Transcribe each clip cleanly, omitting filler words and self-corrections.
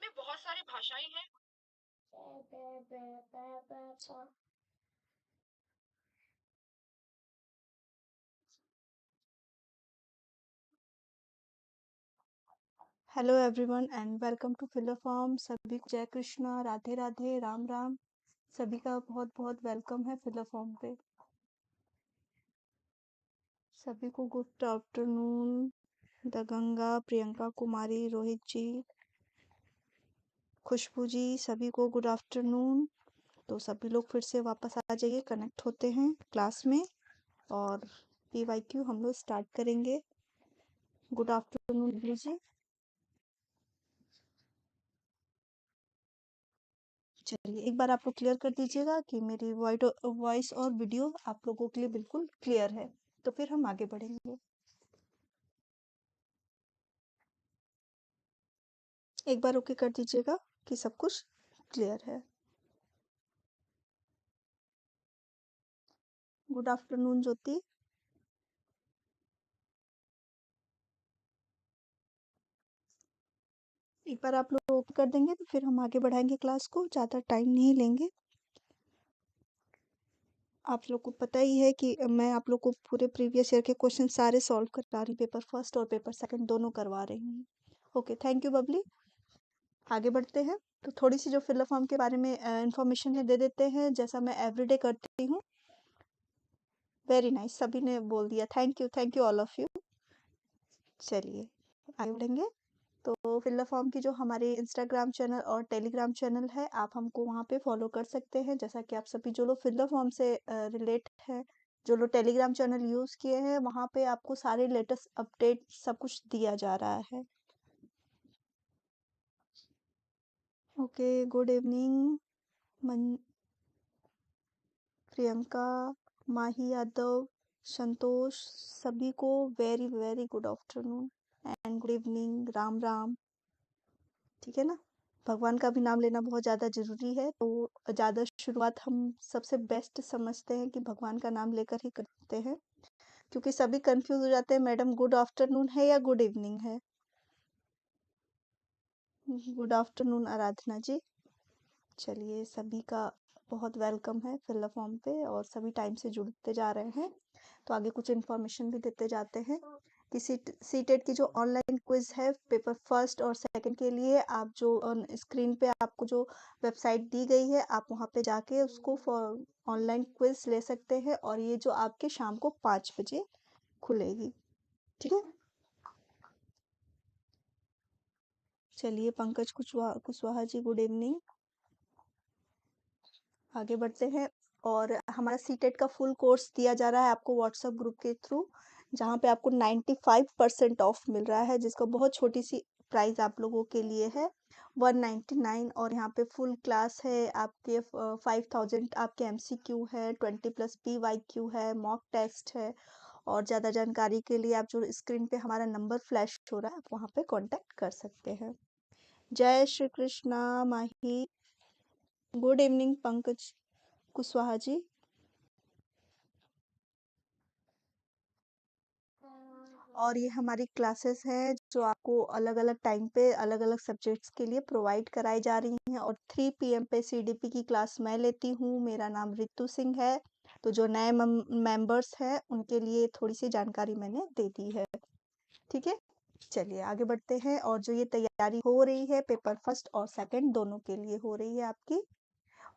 में बहुत सारी भाषाएं हैं। Hello everyone and welcome to filler form. सभी को जय कृष्णा, राधे राधे, राम राम। सभी का बहुत बहुत वेलकम है फिलर फॉर्म पे। सभी को गुड आफ्टरनून। दगंगा, प्रियंका कुमारी, रोहित जी, खुशबू जी, सभी को गुड आफ्टरनून। तो सभी लोग फिर से वापस आ जाइए, कनेक्ट होते हैं क्लास में और पीवाईक्यू हम लोग स्टार्ट करेंगे। गुड आफ्टरनून जी। चलिए एक बार आप लोग क्लियर कर दीजिएगा कि मेरी वॉइस और वीडियो आप लोगों के लिए बिल्कुल क्लियर है, तो फिर हम आगे बढ़ेंगे। एक बार ओके कर दीजिएगा कि सब कुछ क्लियर है। गुड आफ्टरनून ज्योति। एक बार आप लोग ओके कर देंगे तो फिर हम आगे बढ़ाएंगे क्लास को, ज़्यादा टाइम नहीं लेंगे। आप लोग को पता ही है कि मैं आप लोग को पूरे प्रीवियस ईयर के क्वेश्चन सारे सॉल्व करा रही हूँ, पेपर फर्स्ट और पेपर सेकंड दोनों करवा रही हूँ। Okay, thank you Babli. आगे बढ़ते हैं। तो थोड़ी सी जो फिलअप फॉर्म के बारे में इंफॉर्मेशन है दे देते हैं, जैसा मैं एवरीडे करती हूँ। वेरी नाइस, सभी ने बोल दिया, thank you all of you. चलिए आगे बढ़ेंगे। तो फिलअप फॉर्म की जो हमारे इंस्टाग्राम चैनल और टेलीग्राम चैनल है, आप हमको वहाँ पे फॉलो कर सकते हैं। जैसा कि आप सभी जो लोग फिलअप फॉर्म से रिलेट हैं, जो लोग टेलीग्राम चैनल यूज़ किए हैं, वहाँ पे आपको सारे लेटेस्ट अपडेट सब कुछ दिया जा रहा है। ओके, गुड इवनिंग प्रियंका, माही यादव, संतोष, सभी को very very good afternoon and good evening, Ram Ram. ठीक है ना, भगवान का भी नाम लेना बहुत ज़्यादा ज़रूरी है, तो ज़्यादा शुरुआत हम सबसे बेस्ट समझते हैं कि भगवान का नाम लेकर ही करते हैं, क्योंकि सभी कंफ्यूज हो जाते हैं, मैडम गुड आफ्टरनून है या गुड इवनिंग है। गुड आफ्टरनून आराधना जी। चलिए सभी का बहुत वेलकम है फिलअप फॉर्म पे और सभी टाइम से जुड़ते जा रहे हैं। तो आगे कुछ इन्फॉर्मेशन भी देते जाते हैं कि सीटेट की जो ऑनलाइन क्विज है पेपर फर्स्ट और सेकंड के लिए, आप जो स्क्रीन पे आपको जो वेबसाइट दी गई है, आप वहाँ पे जाके उसको ऑनलाइन क्विज ले सकते हैं और ये जो आपके शाम को 5 बजे खुलेगी। ठीक है, चलिए पंकज कुशवाहा जी, गुड इवनिंग। आगे बढ़ते हैं। और हमारा सीटेट का फुल कोर्स दिया जा रहा है आपको व्हाट्सएप ग्रुप के थ्रू, जहाँ पे आपको 95% ऑफ मिल रहा है, जिसका बहुत छोटी सी प्राइस आप लोगों के लिए है 199। और यहाँ पे फुल क्लास है आपके 5000 आपके एमसीक्यू है, 20+ PYQ है, मॉक टेस्ट है। और ज़्यादा जानकारी के लिए आप जो स्क्रीन पे हमारा नंबर फ्लैश हो रहा है, आप वहाँ पे कांटेक्ट कर सकते हैं। जय श्री कृष्णा माही, गुड इवनिंग पंकज कुशवाहा जी। और ये हमारी क्लासेस हैं जो आपको अलग अलग टाइम पे अलग अलग सब्जेक्ट्स के लिए प्रोवाइड कराई जा रही हैं। और 3 PM पे सीडीपी की क्लास मैं लेती हूँ, मेरा नाम रितु सिंह है। तो जो नए मेंबर्स हैं उनके लिए थोड़ी सी जानकारी मैंने दे दी है। ठीक है, चलिए आगे बढ़ते हैं। और जो ये तैयारी हो रही है पेपर फर्स्ट और सेकंड दोनों के लिए हो रही है आपकी।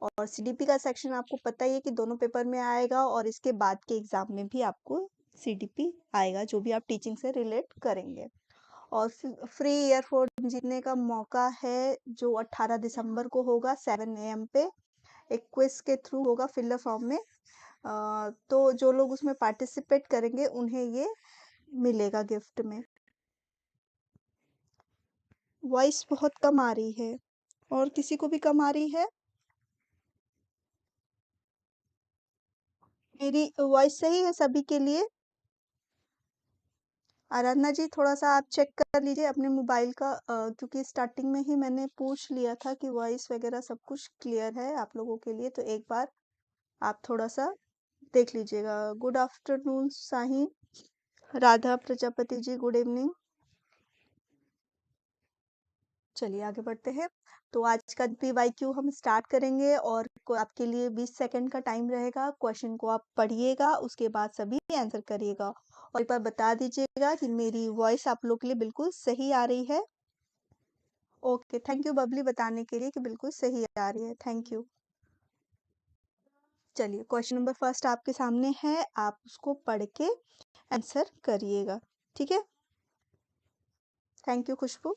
और सीडीपी का सेक्शन आपको पता ही है कि दोनों पेपर में आएगा और इसके बाद के एग्जाम में भी आपको सीडीपी आएगा, जो भी आप टीचिंग से रिलेट करेंगे। और फ्री ईयरफोन जीतने का मौका है जो 18 दिसंबर को होगा 7 AM पे, एक क्विज के थ्रू होगा फिलर फॉर्म में। तो जो लोग उसमें पार्टिसिपेट करेंगे उन्हें ये मिलेगा गिफ्ट में। वॉइस बहुत कम आ रही है, और किसी को भी कम आ रही है? मेरी वॉइस सही है सभी के लिए? आराधना जी थोड़ा सा आप चेक कर लीजिए अपने मोबाइल का, क्योंकि स्टार्टिंग में ही मैंने पूछ लिया था कि वॉइस वगैरह सब कुछ क्लियर है आप लोगों के लिए, तो एक बार आप थोड़ा सा देख लीजिएगा। गुड आफ्टरनून साही, राधा प्रजापति जी, गुड इवनिंग। चलिए आगे बढ़ते हैं। तो आज का पीवाईक्यू हम स्टार्ट करेंगे और आपके लिए 20 सेकंड का टाइम रहेगा। क्वेश्चन को आप पढ़िएगा, उसके बाद सभी आंसर करिएगा और एक बार बता दीजिएगा कि मेरी वॉइस आप लोग के लिए बिल्कुल सही आ रही है। ओके, थैंक यू बबली बताने के लिए कि बिल्कुल सही आ रही है। Thank you. चलिए क्वेश्चन नंबर फर्स्ट आपके सामने है, आप उसको पढ़ के आंसर करिएगा। ठीक है, thank you Khushboo.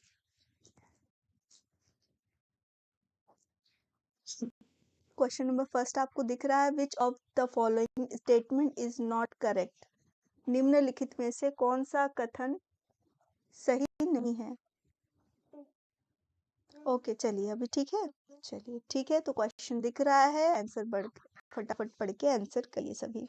Question number first आपको दिख रहा है, which of the following statement is not correct. निम्नलिखित में से कौन सा कथन सही नहीं है। ओके चलिए अभी ठीक है। चलिए ठीक है, तो क्वेश्चन दिख रहा है, आंसर बढ़ फटाफट पढ़ के आंसर करिए सभी।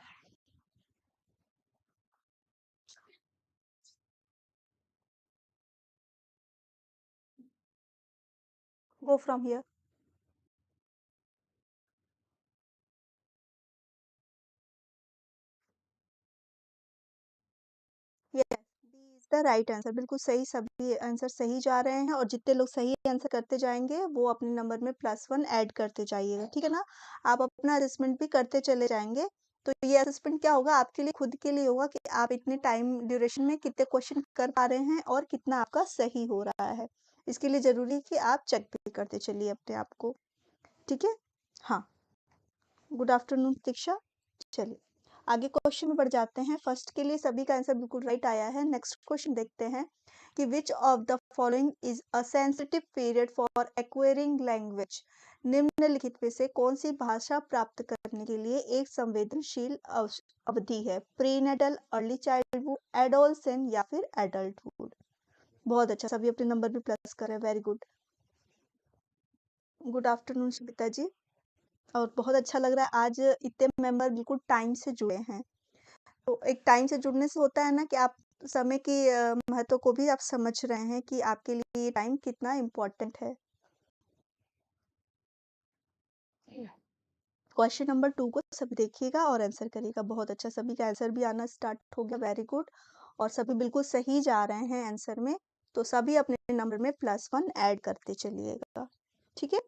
Go from here. Yes, B is the right answer. बिल्कुल सही, सभी आंसर सही जा रहे हैं और जितने लोग सही आंसर करते जाएंगे वो अपने नंबर में +1 ऐड करते जाइएगा। ठीक है ना, आप अपना असेसमेंट भी करते चले जाएंगे। तो ये असेसमेंट क्या होगा, आपके लिए खुद के लिए होगा कि आप इतने टाइम ड्यूरेशन में कितने क्वेश्चन कर पा रहे हैं और कितना आपका सही हो रहा है। इसके लिए जरूरी है कि आप चेक भी करते चलिए अपने आप को। ठीक है, हाँ। गुड आफ्टरनून दीक्षा। चलिए आगे क्वेश्चन में बढ़ जाते हैं। फर्स्ट के लिए सभी का आंसर बिल्कुल राइट आया है। नेक्स्ट क्वेश्चन देखते हैं कि विच of the following is a sensitive period for acquiring language. निम्नलिखित में से कौन सी भाषा प्राप्त करने के लिए एक संवेदनशील अवधि है। प्रीनेटल, अर्ली चाइल्डहुड, एडोलसेंट या फिर एडल्टहुड। बहुत अच्छा, सभी अपने नंबर भी प्लस करें, very good. Good afternoon Shweta ji. और बहुत अच्छा लग रहा है आज इतने मेंबर बिल्कुल टाइम से जुड़े हैं। तो एक टाइम से जुड़ने से होता है ना कि आप समय की महत्व को भी आप समझ रहे हैं कि आपके लिए ये टाइम कितना इम्पोर्टेंट है। क्वेश्चन नंबर 2 को सभी देखिएगा और आंसर करिएगा। बहुत अच्छा, सभी का आंसर भी आना स्टार्ट हो गया, वेरी गुड। और सभी बिल्कुल सही जा रहे हैं आंसर में। तो सभी अपने नंबर में +1 ऐड करते चलिएगा। ठीक है,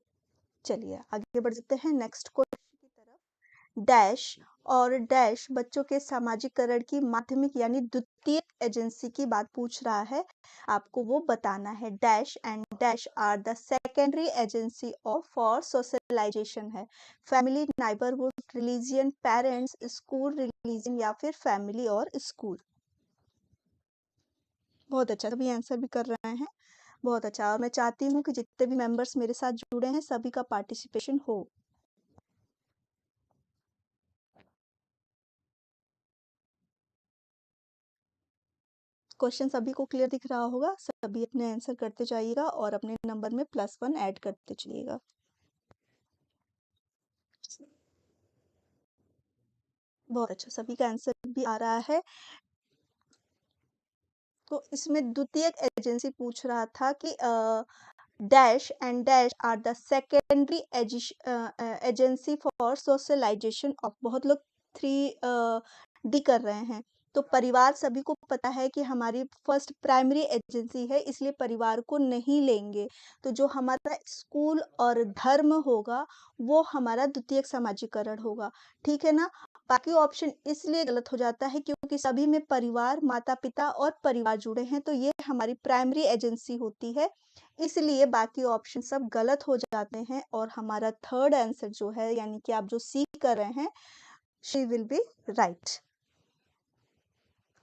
चलिए आगे बढ़ जाते हैं नेक्स्ट क्वेश्चन की तरफ। डैश और डैश बच्चों के सामाजिकरण की माध्यमिक यानी द्वितीयक एजेंसी की बात पूछ रहा है। आपको वो बताना है। Dash and dash are the secondary agency of for socialisation है। Family, neighbourhood, religion, parents, school, religion या फिर फैमिली और स्कूल। बहुत अच्छा, सभी आंसर भी कर रहे हैं। बहुत अच्छा, और मैं चाहती हूँ कि जितने भी मेंबर्स मेरे साथ जुड़े हैं सभी का पार्टिसिपेशन हो। क्वेश्चन सभी को क्लियर दिख रहा होगा, सभी अपने आंसर करते जाइएगा और अपने नंबर में +1 ऐड करते चलिएगा। बहुत अच्छा, सभी का आंसर भी आ रहा है। तो इसमें द्वितीयक एजेंसी पूछ रहा था कि dash and dash are the secondary agency for socialization of. बहुत लोग 3D कर रहे हैं। तो परिवार सभी को पता है कि हमारी फर्स्ट प्राइमरी एजेंसी है, इसलिए परिवार को नहीं लेंगे। तो जो हमारा स्कूल और धर्म होगा वो हमारा द्वितीयक समाजीकरण होगा। ठीक है ना, बाकी ऑप्शन इसलिए गलत हो जाता है क्योंकि सभी में परिवार, माता पिता और परिवार जुड़े हैं, तो ये हमारी प्राइमरी एजेंसी होती है। इसलिए बाकी ऑप्शन सब गलत हो जाते हैं और हमारा थर्ड आंसर जो है यानी कि आप जो सी कर रहे हैं, she will be right.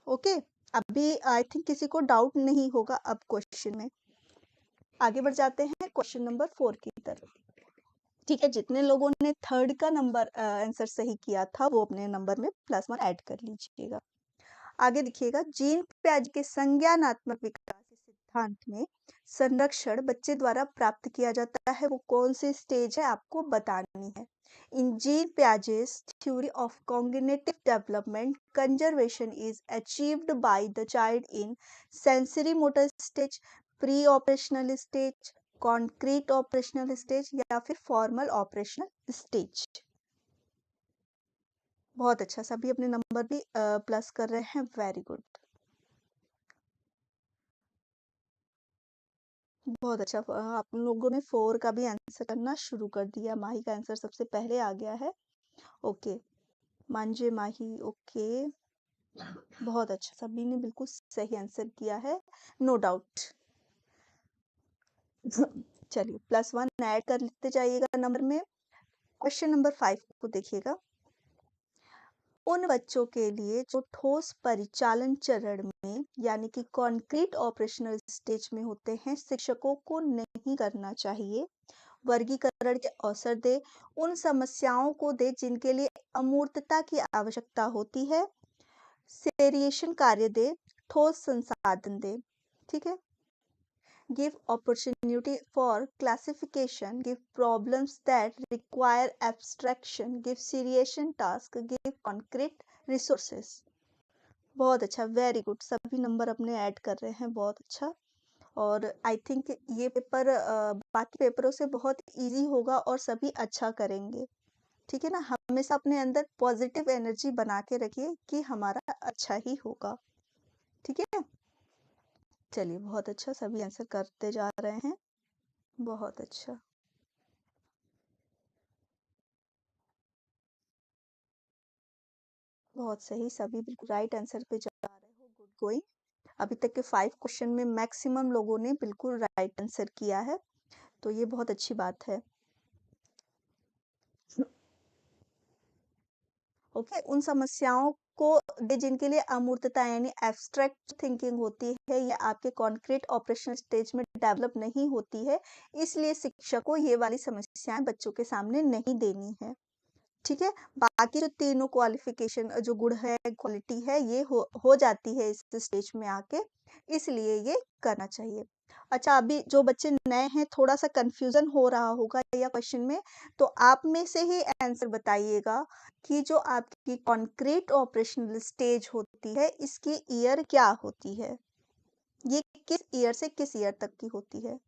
Okay, अभी आई थिंक किसी को डाउट नहीं होगा अब क्वेश्चन में। आगे बढ़ जाते हैं क्वेश्चन नंबर 4 की तरफ। ठीक है, जितने लोगों ने थर्ड का नंबर आंसर सही किया था वो अपने नंबर में +1 ऐड कर लीजिएगा। आगे देखिएगा, जीन पियाजे के संज्ञानात्मक विकास सिद्धांत में संरक्षण बच्चे द्वारा प्राप्त किया जाता है, वो कौन सी स्टेज है आपको बतानी है। इन gene पियाजे's theory of cognitive development, conservation is achieved by the child in sensory motor stage, pre operational stage, concrete operational stage या फिर फॉर्मल ऑपरेशनल स्टेज। बहुत अच्छा, सभी अपने नंबर भी प्लस कर रहे हैं, वेरी गुड। बहुत अच्छा। आप लोगों ने 4 का भी आंसर करना शुरू कर दिया। माही का आंसर सबसे पहले आ गया है। ओके, मांझे माही, ओके। बहुत अच्छा, सभी ने बिल्कुल सही आंसर किया है, नो डाउट। चलिए, +1 ऐड कर लेते जाइएगा नंबर में। क्वेश्चन नंबर 5 को देखिएगा। उन बच्चों के लिए जो ठोस परिचालन चरण में यानी कि कॉन्क्रीट ऑपरेशनल स्टेज में होते हैं, शिक्षकों को नहीं करना चाहिए। वर्गीकरण के अवसर दे, उन समस्याओं को दे जिनके लिए अमूर्तता की आवश्यकता होती है। सेरिएशन कार्य दे, ठोस संसाधन दे। ठीक है। Give opportunity for classification, give problems that require abstraction, give seriation task, give concrete resources। बहुत अच्छा, वेरी गुड। सभी नंबर अपने ऐड कर रहे हैं, बहुत अच्छा। और आई थिंक ये पेपर बाकी पेपरों से बहुत इजी होगा और सभी अच्छा करेंगे। ठीक है ना, हमेशा अपने अंदर पॉजिटिव एनर्जी बना के रखिए कि हमारा अच्छा ही होगा। ठीक है, चलिए बहुत अच्छा, सभी आंसर करते जा रहे हैं, बहुत अच्छा। बहुत सही, सभी बिल्कुल राइट आंसर पे जा रहे हो, गुड गोइंग। अभी तक के 5 क्वेश्चन में मैक्सिमम लोगों ने बिल्कुल राइट आंसर किया है, तो ये बहुत अच्छी बात है। ओके, उन समस्याओं को दे जिनके लिए अमूर्तता यानी एब्स्ट्रैक्ट थिंकिंग होती है, ये आपके कॉन्क्रीट ऑपरेशनल स्टेज में डेवलप नहीं होती है, इसलिए शिक्षक को ये वाली समस्याएं बच्चों के सामने नहीं देनी है। ठीक है, बाकी जो तीनों क्वालिफिकेशन जो गुण है, क्वालिटी है, ये हो जाती है इस स्टेज में आके, इसलिए ये करना चाहिए। अच्छा, अभी जो बच्चे नए हैं, थोड़ा सा कंफ्यूजन हो रहा होगा या क्वेश्चन में, तो आप में से ही आंसर बताइएगा कि जो आपकी कॉन्क्रीट ऑपरेशनल स्टेज होती है, इसकी ईयर क्या होती है? ये किस ईयर से किस ईयर तक की होती है?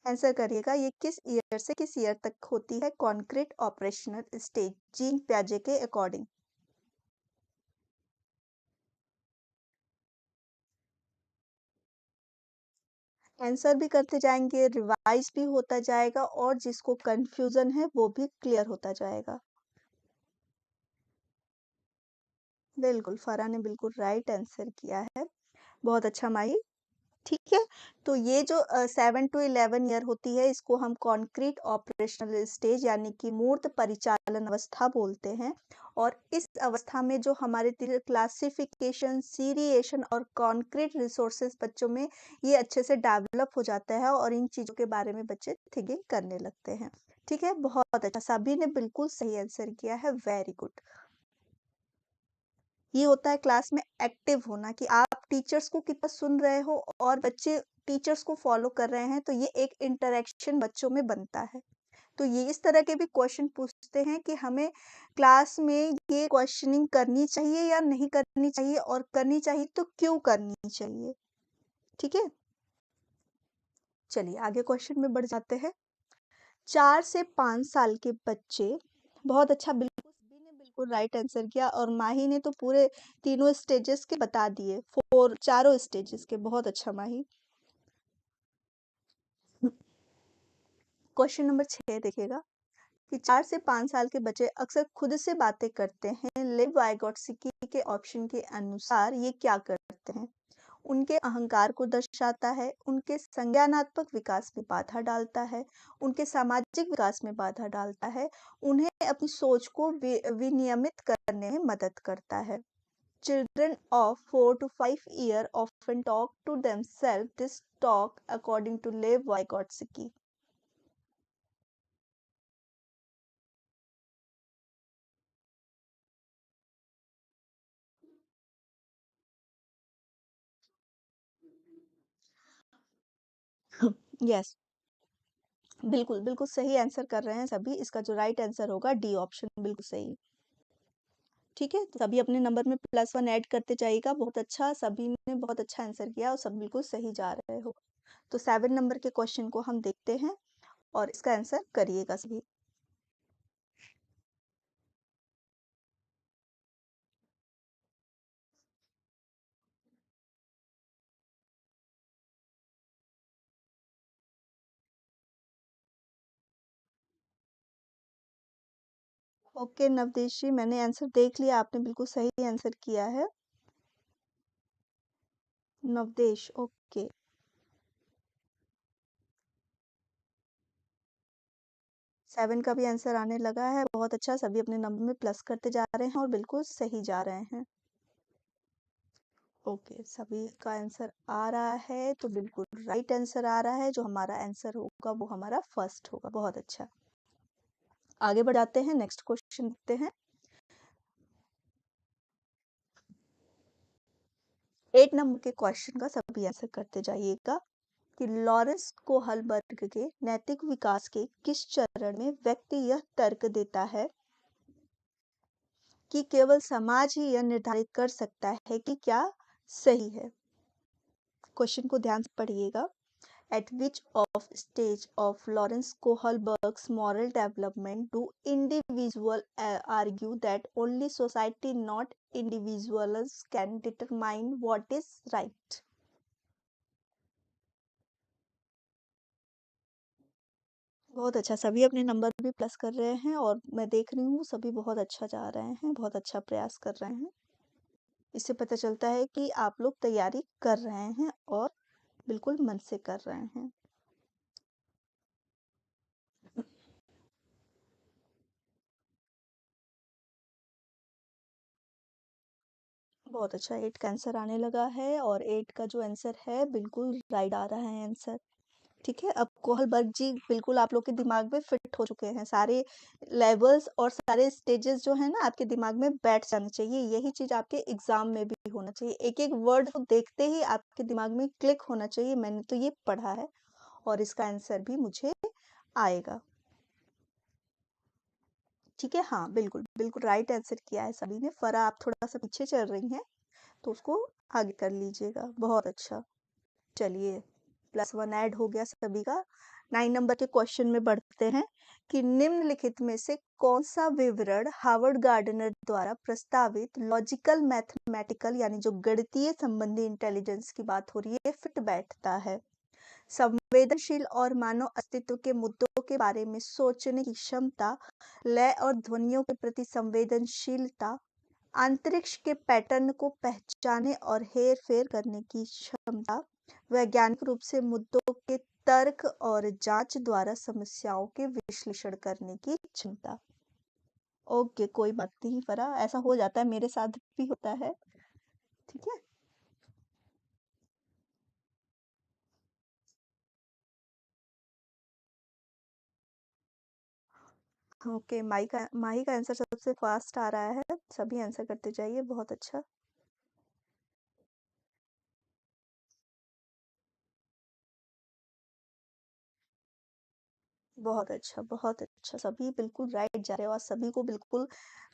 आंसर करिएगा, ये किस ईयर से किस ईयर तक होती है कॉन्क्रीट ऑपरेशनल स्टेज जीन प्याजे के अकॉर्डिंग? आंसर भी करते जाएंगे, रिवाइज भी होता जाएगा और जिसको कंफ्यूजन है वो भी क्लियर होता जाएगा। बिल्कुल, फरा ने बिल्कुल राइट आंसर किया है, बहुत अच्छा माही। ठीक है, तो ये जो 7 टू 11 ईयर होती है, इसको हम कॉन्क्रीट ऑपरेशनल स्टेज यानी कि मूर्त परिचालन अवस्था बोलते हैं। और इस अवस्था में जो हमारे क्लासिफिकेशन, सीरिएशन और कॉन्क्रीट रिसोर्सेज बच्चों में ये अच्छे से डेवलप हो जाता है और इन चीज़ों के बारे में बच्चे थिंकिंग करने लगते हैं। ठीक है, बहुत अच्छा, सभी ने बिल्कुल सही आंसर किया है, वेरी गुड। ये होता है क्लास में एक्टिव होना कि आप टीचर्स को कितना सुन रहे हो और बच्चे टीचर्स को फॉलो कर रहे हैं, तो ये एक इंटरेक्शन बच्चों में बनता है। तो ये इस तरह के भी क्वेश्चन पूछते हैं कि हमें क्लास में ये क्वेश्चनिंग करनी चाहिए या नहीं करनी चाहिए, और करनी चाहिए तो क्यों करनी चाहिए। ठीक है, चलिए आगे क्वेश्चन में बढ़ जाते हैं। 4 से 5 साल के बच्चे, बहुत अच्छा, बिल्कुल सभी ने बिल्कुल राइट आंसर किया और माही ने तो पूरे तीनों स्टेजेस के बता दिए, 4 चारों स्टेजेस के, बहुत अच्छा माही। क्वेश्चन नंबर 6 देखिएगा कि 4 से 5 साल के बच्चे अक्सर खुद से बातें करते हैं, लिव वाइगोट्स्की के ऑप्शन के अनुसार ये क्या करते हैं? उनके अहंकार को दर्शाता है, उनके संज्ञानात्मक विकास में बाधा डालता है, उनके सामाजिक विकास में बाधा डालता है, उन्हें अपनी सोच को विनियमित करने में मदद करता है। Children of 4 to 5 years often talk to themselves. This talk, according to Lev Vygotsky. Yes, बिल्कुल बिल्कुल सही आंसर कर रहे हैं सभी। इसका जो राइट आंसर होगा डी ऑप्शन, बिल्कुल सही। ठीक है, तो सभी अपने नंबर में +1 ऐड करते जाइएगा, बहुत अच्छा, सभी ने बहुत अच्छा आंसर किया और सब बिल्कुल सही जा रहे हो। तो 7 नंबर के क्वेश्चन को हम देखते हैं और इसका आंसर करिएगा सभी। ओके नवदेश जी, मैंने आंसर देख लिया, आपने बिल्कुल सही आंसर किया है। नवदेश, ओके। 7 का भी आंसर आने लगा है, बहुत अच्छा, सभी अपने नंबर में प्लस करते जा रहे हैं और बिल्कुल सही जा रहे हैं। ओके, सभी का आंसर आ रहा है, तो बिल्कुल राइट आंसर आ रहा है, जो हमारा आंसर होगा वो हमारा फर्स्ट होगा, बहुत अच्छा। आगे बढ़ जाते हैं, नेक्स्ट क्वेश्चन देखते हैं। 8 नंबर के क्वेश्चन का सभी आंसर करते जाइएगा कि लॉरेंस कोहलबर्ग के नैतिक विकास के किस चरण में व्यक्ति यह तर्क देता है कि केवल समाज ही यह निर्धारित कर सकता है कि क्या सही है। क्वेश्चन को ध्यान से पढ़िएगा। At which of stage of Lawrence Kohlberg's moral development do individuals argue that only society, not individuals, can determine what is right? बहुत अच्छा, सभी अपने नंबर भी प्लस कर रहे हैं और मैं देख रही हूँ सभी बहुत अच्छा जा रहे हैं, बहुत अच्छा प्रयास कर रहे हैं। इससे पता चलता है कि आप लोग तैयारी कर रहे हैं और बिल्कुल मन से कर रहे हैं। बहुत अच्छा, 8 का आंसर आने लगा है और 8 का जो आंसर है बिल्कुल राइट आ रहा है आंसर। ठीक है, अब कोहलबर्ग जी बिल्कुल आप लोग के दिमाग में फिट हो चुके हैं, सारे लेवल्स और सारे स्टेजेस जो है ना आपके दिमाग में बैठ जाने चाहिए, यही चीज आपके एग्जाम में भी होना चाहिए, एक एक वर्ड को देखते ही आपके दिमाग में क्लिक होना चाहिए, मैंने तो ये पढ़ा है और इसका आंसर भी मुझे आएगा। ठीक है, हाँ बिल्कुल बिल्कुल राइट आंसर किया है सभी ने। फरा आप थोड़ा सा पीछे चल रही हैं तो उसको आगे कर लीजिएगा, बहुत अच्छा। चलिए, +1 ऐड हो गया सभी का। 9 नंबर के क्वेश्चन में बढ़ते हैं कि निम्नलिखित में से कौन सा विवरण हार्वर्ड गार्डनर द्वारा प्रस्तावित लॉजिकल मैथमेटिकल यानी जो गणितीय संबंधी इंटेलिजेंस की बात हो रही है फिट बैठता है। संवेदनशील और मानव अस्तित्व के मुद्दों के बारे में सोचने की क्षमता, लय और ध्वनियों के प्रति संवेदनशीलता, अंतरिक्ष के पैटर्न को पहचानने और हेर-फेर करने की क्षमता, वैज्ञानिक रूप से मुद्दों के तर्क और जांच द्वारा समस्याओं के विश्लेषण करने की क्षमता। ओके, कोई बात नहीं फरा, ऐसा हो जाता है, मेरे साथ भी होता है। ठीक है, ओके। माही का आंसर सबसे फास्ट आ रहा है, सभी आंसर करते जाइए, बहुत अच्छा। बहुत अच्छा, सभी बिल्कुल राइट जा रहे हो और सभी को बिल्कुल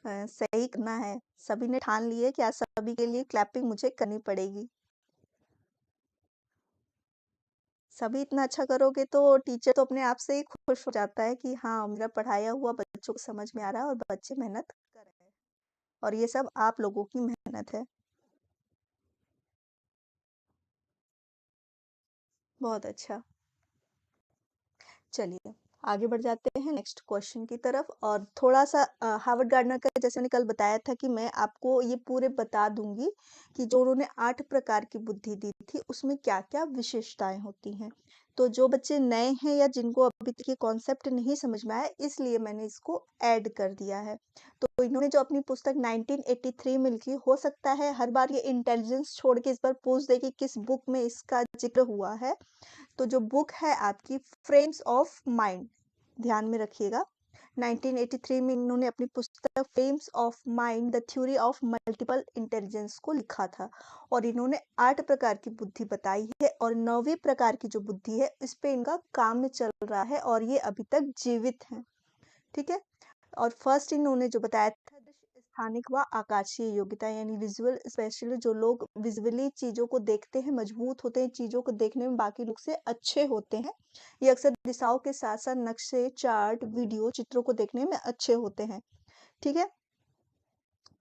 सही करना है। सभी ने ठान ली है कि आज सभी के लिए क्लैपिंग मुझे करनी पड़ेगी। सभी इतना अच्छा करोगे तो टीचर तो अपने आप से ही खुश हो जाता है कि हाँ, मेरा पढ़ाया हुआ बच्चों को समझ में आ रहा है और बच्चे मेहनत कर रहे हैं। और ये सब आप लोगों की मेहनत है। बहुत अच्छा। चलिए, आगे बढ़ जाते हैं नेक्स्ट क्वेश्चन की तरफ और थोड़ा-सा हार्वर्ड गार्डनर का जैसे मैंने कल बताया था कि मैं आपको ये पूरे बता दूँगी कि जो उन्होंने 8 प्रकार की बुद्धि दी थी, उसमें क्या-क्या विशेषताएँ होती हैं। तो जो बच्चे नए हैं या जिनको अभी तक ये कॉन्सेप्ट नहीं समझ में आया, इसलिए मैंने इसको ऐड कर दिया है। तो इन्होंने जो अपनी पुस्तक 1983 में लिखी, हो सकता है हर बार ये इंटेलिजेंस छोड़ के इस बार पूछ दे कि किस बुक में इसका ज़िक्र हुआ है। तो जो बुक है आपकी फ्रेम्स ऑफ माइंड, ध्यान में रखिएगा। 1983 में इन्होंने अपनी पुस्तक frames of mind the theory of multiple intelligence को लिखा था और इन्होंने 8 प्रकार की बुद्धि बताई है और 9वीं प्रकार की जो बुद्धि है इस पे इनका काम चल रहा है और ये अभी तक जीवित हैं। ठीक है, और फर्स्ट इन्होंने जो बताया था दृश्य स्थानिक व आकाशीय योग्यता यानी विजुअल स्पेशली, जो लोग विजुअली चीजों को देखते हैं मजबूत होते हैं, चीजों को देखने में बाकी लोग से अच्छे होते हैं। ये अक्सर दिशाओं के साथ साथ नक्शे, चार्ट, वीडियो, चित्रों को देखने में अच्छे होते हैं। ठीक है,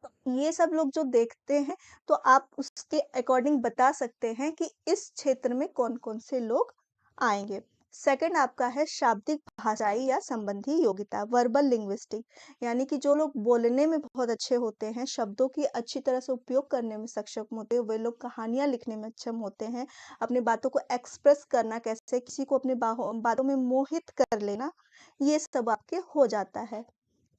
तो ये सब लोग जो देखते हैं तो आप उसके अकॉर्डिंग बता सकते हैं कि इस क्षेत्र में कौन कौन से लोग आएंगे। सेकंड आपका है शाब्दिक भाषाई या संबंधी योग्यता, वर्बल लिंग्विस्टिक, यानी कि जो लोग बोलने में बहुत अच्छे होते हैं, शब्दों की अच्छी तरह से उपयोग करने में सक्षम होते हैं, वे लोग कहानियाँ लिखने में सक्षम होते हैं, अपनी बातों को एक्सप्रेस करना कैसे, किसी को अपनी बातों में मोहित कर लेना, ये सब आपके हो जाता है।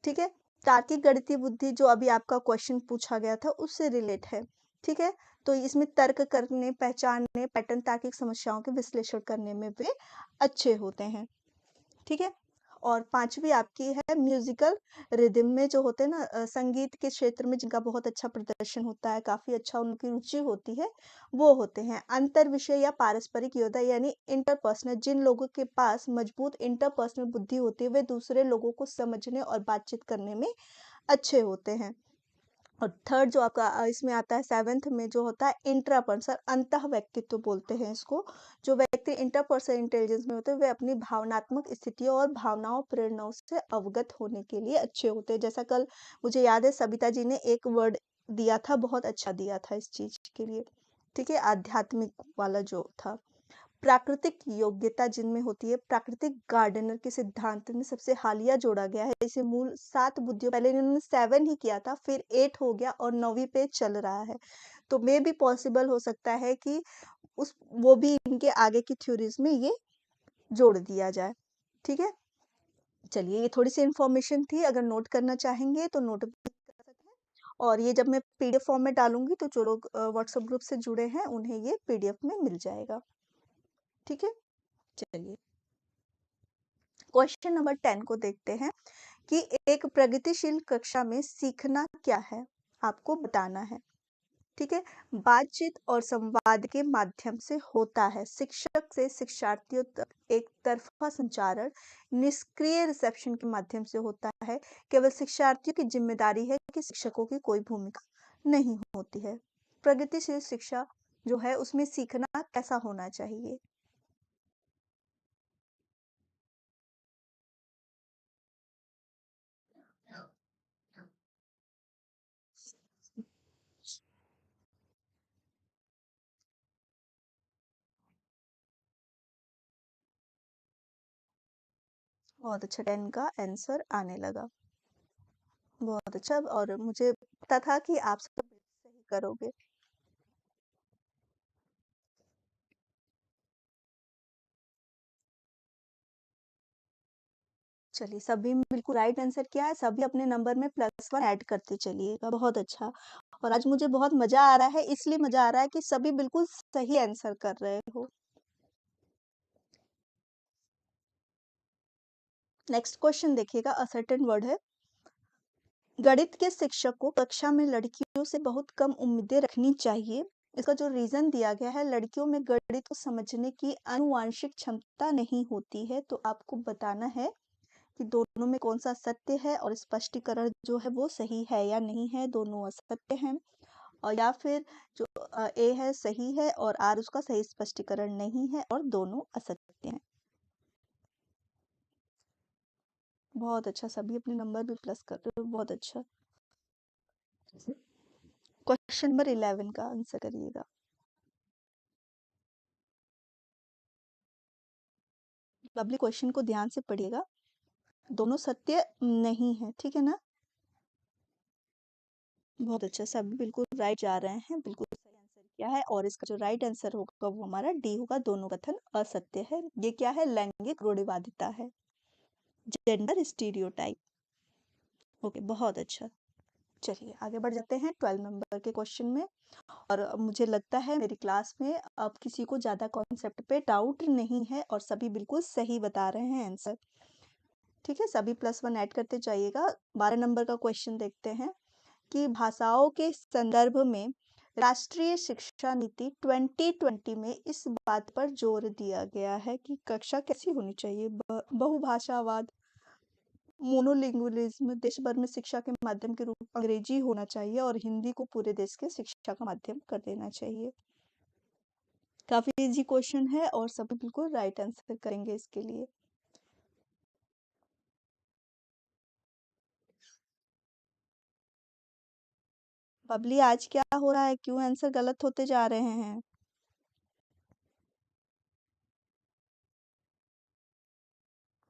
ठीक है? तार्किक गणितीय बुद्धि जो अभी आपका क्वेश्चन पूछा गया था उससे रिलेट है। ठीक है? तो इसमें तर्क करने, पहचानने, पैटर्न तार्किक समस्याओं के विश्लेषण करने में वे अच्छे होते हैं। ठीक है? और 5वीं आपकी है म्यूज़िकल रिदम में जो होते हैं ना संगीत के क्षेत्र में जिनका बहुत अच्छा प्रदर्शन होता है, काफ़ी अच्छा उनकी रुचि होती है, वो होते हैं। अंतर विषय या पारस्परिक योद्धा यानी इंटरपर्सनल जिन लोगों के पास मजबूत इंटरपर्सनल बुद्धि होती है, वे दूसरे लोगों को समझने और बातचीत करने में अच्छे होते हैं। और थर्ड जो आपका इसमें आता है 7th में जो होता है इंट्रापर्सनल अंतः व्यक्तित्व बोलते हैं इसको। जो व्यक्ति इंटरपर्सनल इंटेलिजेंस में होते हैं वे अपनी भावनात्मक स्थितियों और भावनाओं प्रेरणाओं से अवगत होने के लिए अच्छे होते हैं। जैसा कल मुझे याद है सबिता जी ने एक वर्ड दिया था, बहुत अच्छा दिया था इस चीज के लिए। ठीक है, आध्यात्मिक वाला जो था। प्राकृतिक योग्यता जिनमें होती है, प्राकृतिक गार्डनर के सिद्धांत में सबसे हालिया जोड़ा गया है। इसे मूल 7 बुद्धियों, पहले इन्होंने 7 ही किया था, फिर 8 हो गया और 9वीं पे चल रहा है। तो मे भी पॉसिबल हो सकता है कि उस वो भी इनके आगे की थ्योरीज में ये जोड़ दिया जाए। ठीक है? चलिए, ये थोड़ी सी इन्फॉर्मेशन थी, अगर नोट करना चाहेंगे तो नोट भी कर सकते हैं। और ये जब मैं पीडीएफ फॉर्म में डालूंगी तो जो लोग व्हाट्सएप ग्रुप से जुड़े हैं उन्हें ये पीडीएफ में मिल जाएगा। ठीक है? चलिए, क्वेश्चन नंबर 10 को देखते हैं कि एक प्रगतिशील कक्षा में सीखना क्या है, आपको बताना है। ठीक है? बातचीत और संवाद के माध्यम से होता है। शिक्षक से शिक्षार्थियों तक एक तरफा संचारण निष्क्रिय रिसेप्शन के माध्यम से होता है। केवल शिक्षार्थियों की जिम्मेदारी है कि शिक्षकों की कोई भूमिका नहीं होती है। प्रगतिशील शिक्षा जो है उसमें सीखना कैसा होना चाहिए? बहुत अच्छा, 10 का आंसर आने लगा। बहुत अच्छा, और मुझे पता था कि आप सब सही करोगे। चलिए, सभी में बिल्कुल राइट आंसर किया है, सभी अपने नंबर में +1 ऐड करते चलिएगा, बहुत अच्छा। और आज मुझे बहुत मज़ा आ रहा है, इसलिए मज़ा आ रहा है कि सभी बिल्कुल सही आंसर कर रहे हो। नेक्स्ट क्वेश्चन देखिएगा, असर्टेन वर्ड है। गणित के शिक्षक को कक्षा में लड़कियों से बहुत कम उम्मीदें रखनी चाहिए। इसका जो रीज़न दिया गया है, लड़कियों में गणित को समझने की आनुवांशिक क्षमता नहीं होती है, तो आपको बताना है कि दोनों में कौन-सा सत्य है और स्पष्टीकरण जो है वो सही है या नहीं है, दोनों असत्य हैं। और या फिर जो ए है सही है और आर उसका सही स्पष्टीकरण नहीं है और दोनों असत्य हैं। बहुत अच्छा, सभी अपने नंबर भी प्लस कर रहे हो, बहुत अच्छा। क्वेश्चन नंबर 11 का आंसर करिएगा। लवली, क्वेश्चन को ध्यान से पढ़िएगा, दोनों सत्य नहीं है, ठीक है ना? बहुत अच्छा, सभी बिल्कुल राइट जा रहे हैं, बिल्कुल सही आंसर किया है। और इसका जो राइट आंसर होगा वो हमारा डी होगा, दोनों कथन असत्य है। ये क्या है? लैंगिक रूढ़िवादिता है, जेंडर स्टीरियोटाइप। ओके, बहुत अच्छा। चलिए आगे बढ़ जाते हैं 12 नंबर के क्वेश्चन में। और मुझे लगता है मेरी क्लास में अब किसी को ज़्यादा कॉन्सेप्ट पे डाउट नहीं है और सभी बिल्कुल सही बता रहे हैं आंसर। ठीक है, सभी +1 ऐड करते जाइएगा। 12 नंबर का क्वेश्चन देखते हैं कि भाषाओं के संदर्भ में राष्ट्रीय शिक्षा नीति 2020 में इस बात पर जोर दिया गया है कि कक्षा कैसी होनी चाहिए। बहुभाषावाद, मोनोलिंगुअलिज्म, देश भर में शिक्षा के माध्यम के रूप में अंग्रेजी होना चाहिए और हिंदी को पूरे देश के शिक्षा का माध्यम कर देना चाहिए। काफी इजी क्वेश्चन है और सभी बिल्कुल राइट आंसर करेंगे इसके लिए। बबली, आज क्या हो रहा है, क्यों आंसर गलत होते जा रहे हैं?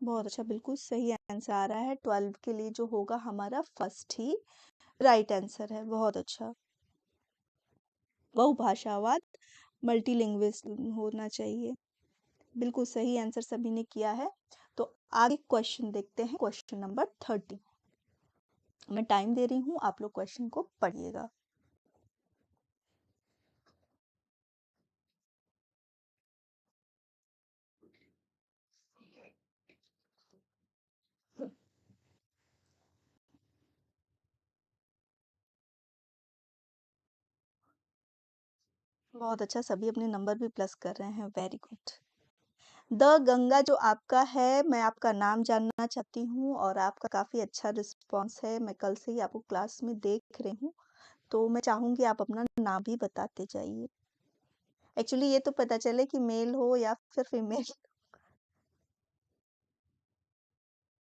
बहुत अच्छा, बिल्कुल सही आंसर आ रहा है। 12 के लिए जो होगा हमारा फर्स्ट ही राइट आंसर है। बहुत अच्छा। बहुभाषावाद, मल्टीलिंग्विस्ट होना चाहिए। बिल्कुल सही आंसर सभी ने किया है। तो आगे क्वेश्चन देखते हैं, क्वेश्चन नंबर 30। मैं टाइम दे रही हूँ, आप लोग क्वेश्चन को पढ़िएगा। बहुत अच्छा, सभी अपने नंबर भी प्लस कर रहे हैं। Very good. द गंगा जो आपका है, मैं आपका नाम जानना चाहती हूँ और आपका काफ़ी अच्छा रिस्पॉन्स है। मैं कल से ही आपको क्लास में देख रही हूँ, तो मैं चाहूँगी आप अपना नाम भी बताते जाइए। एक्चुअली ये तो पता चले कि मेल हो या फिर फीमेल।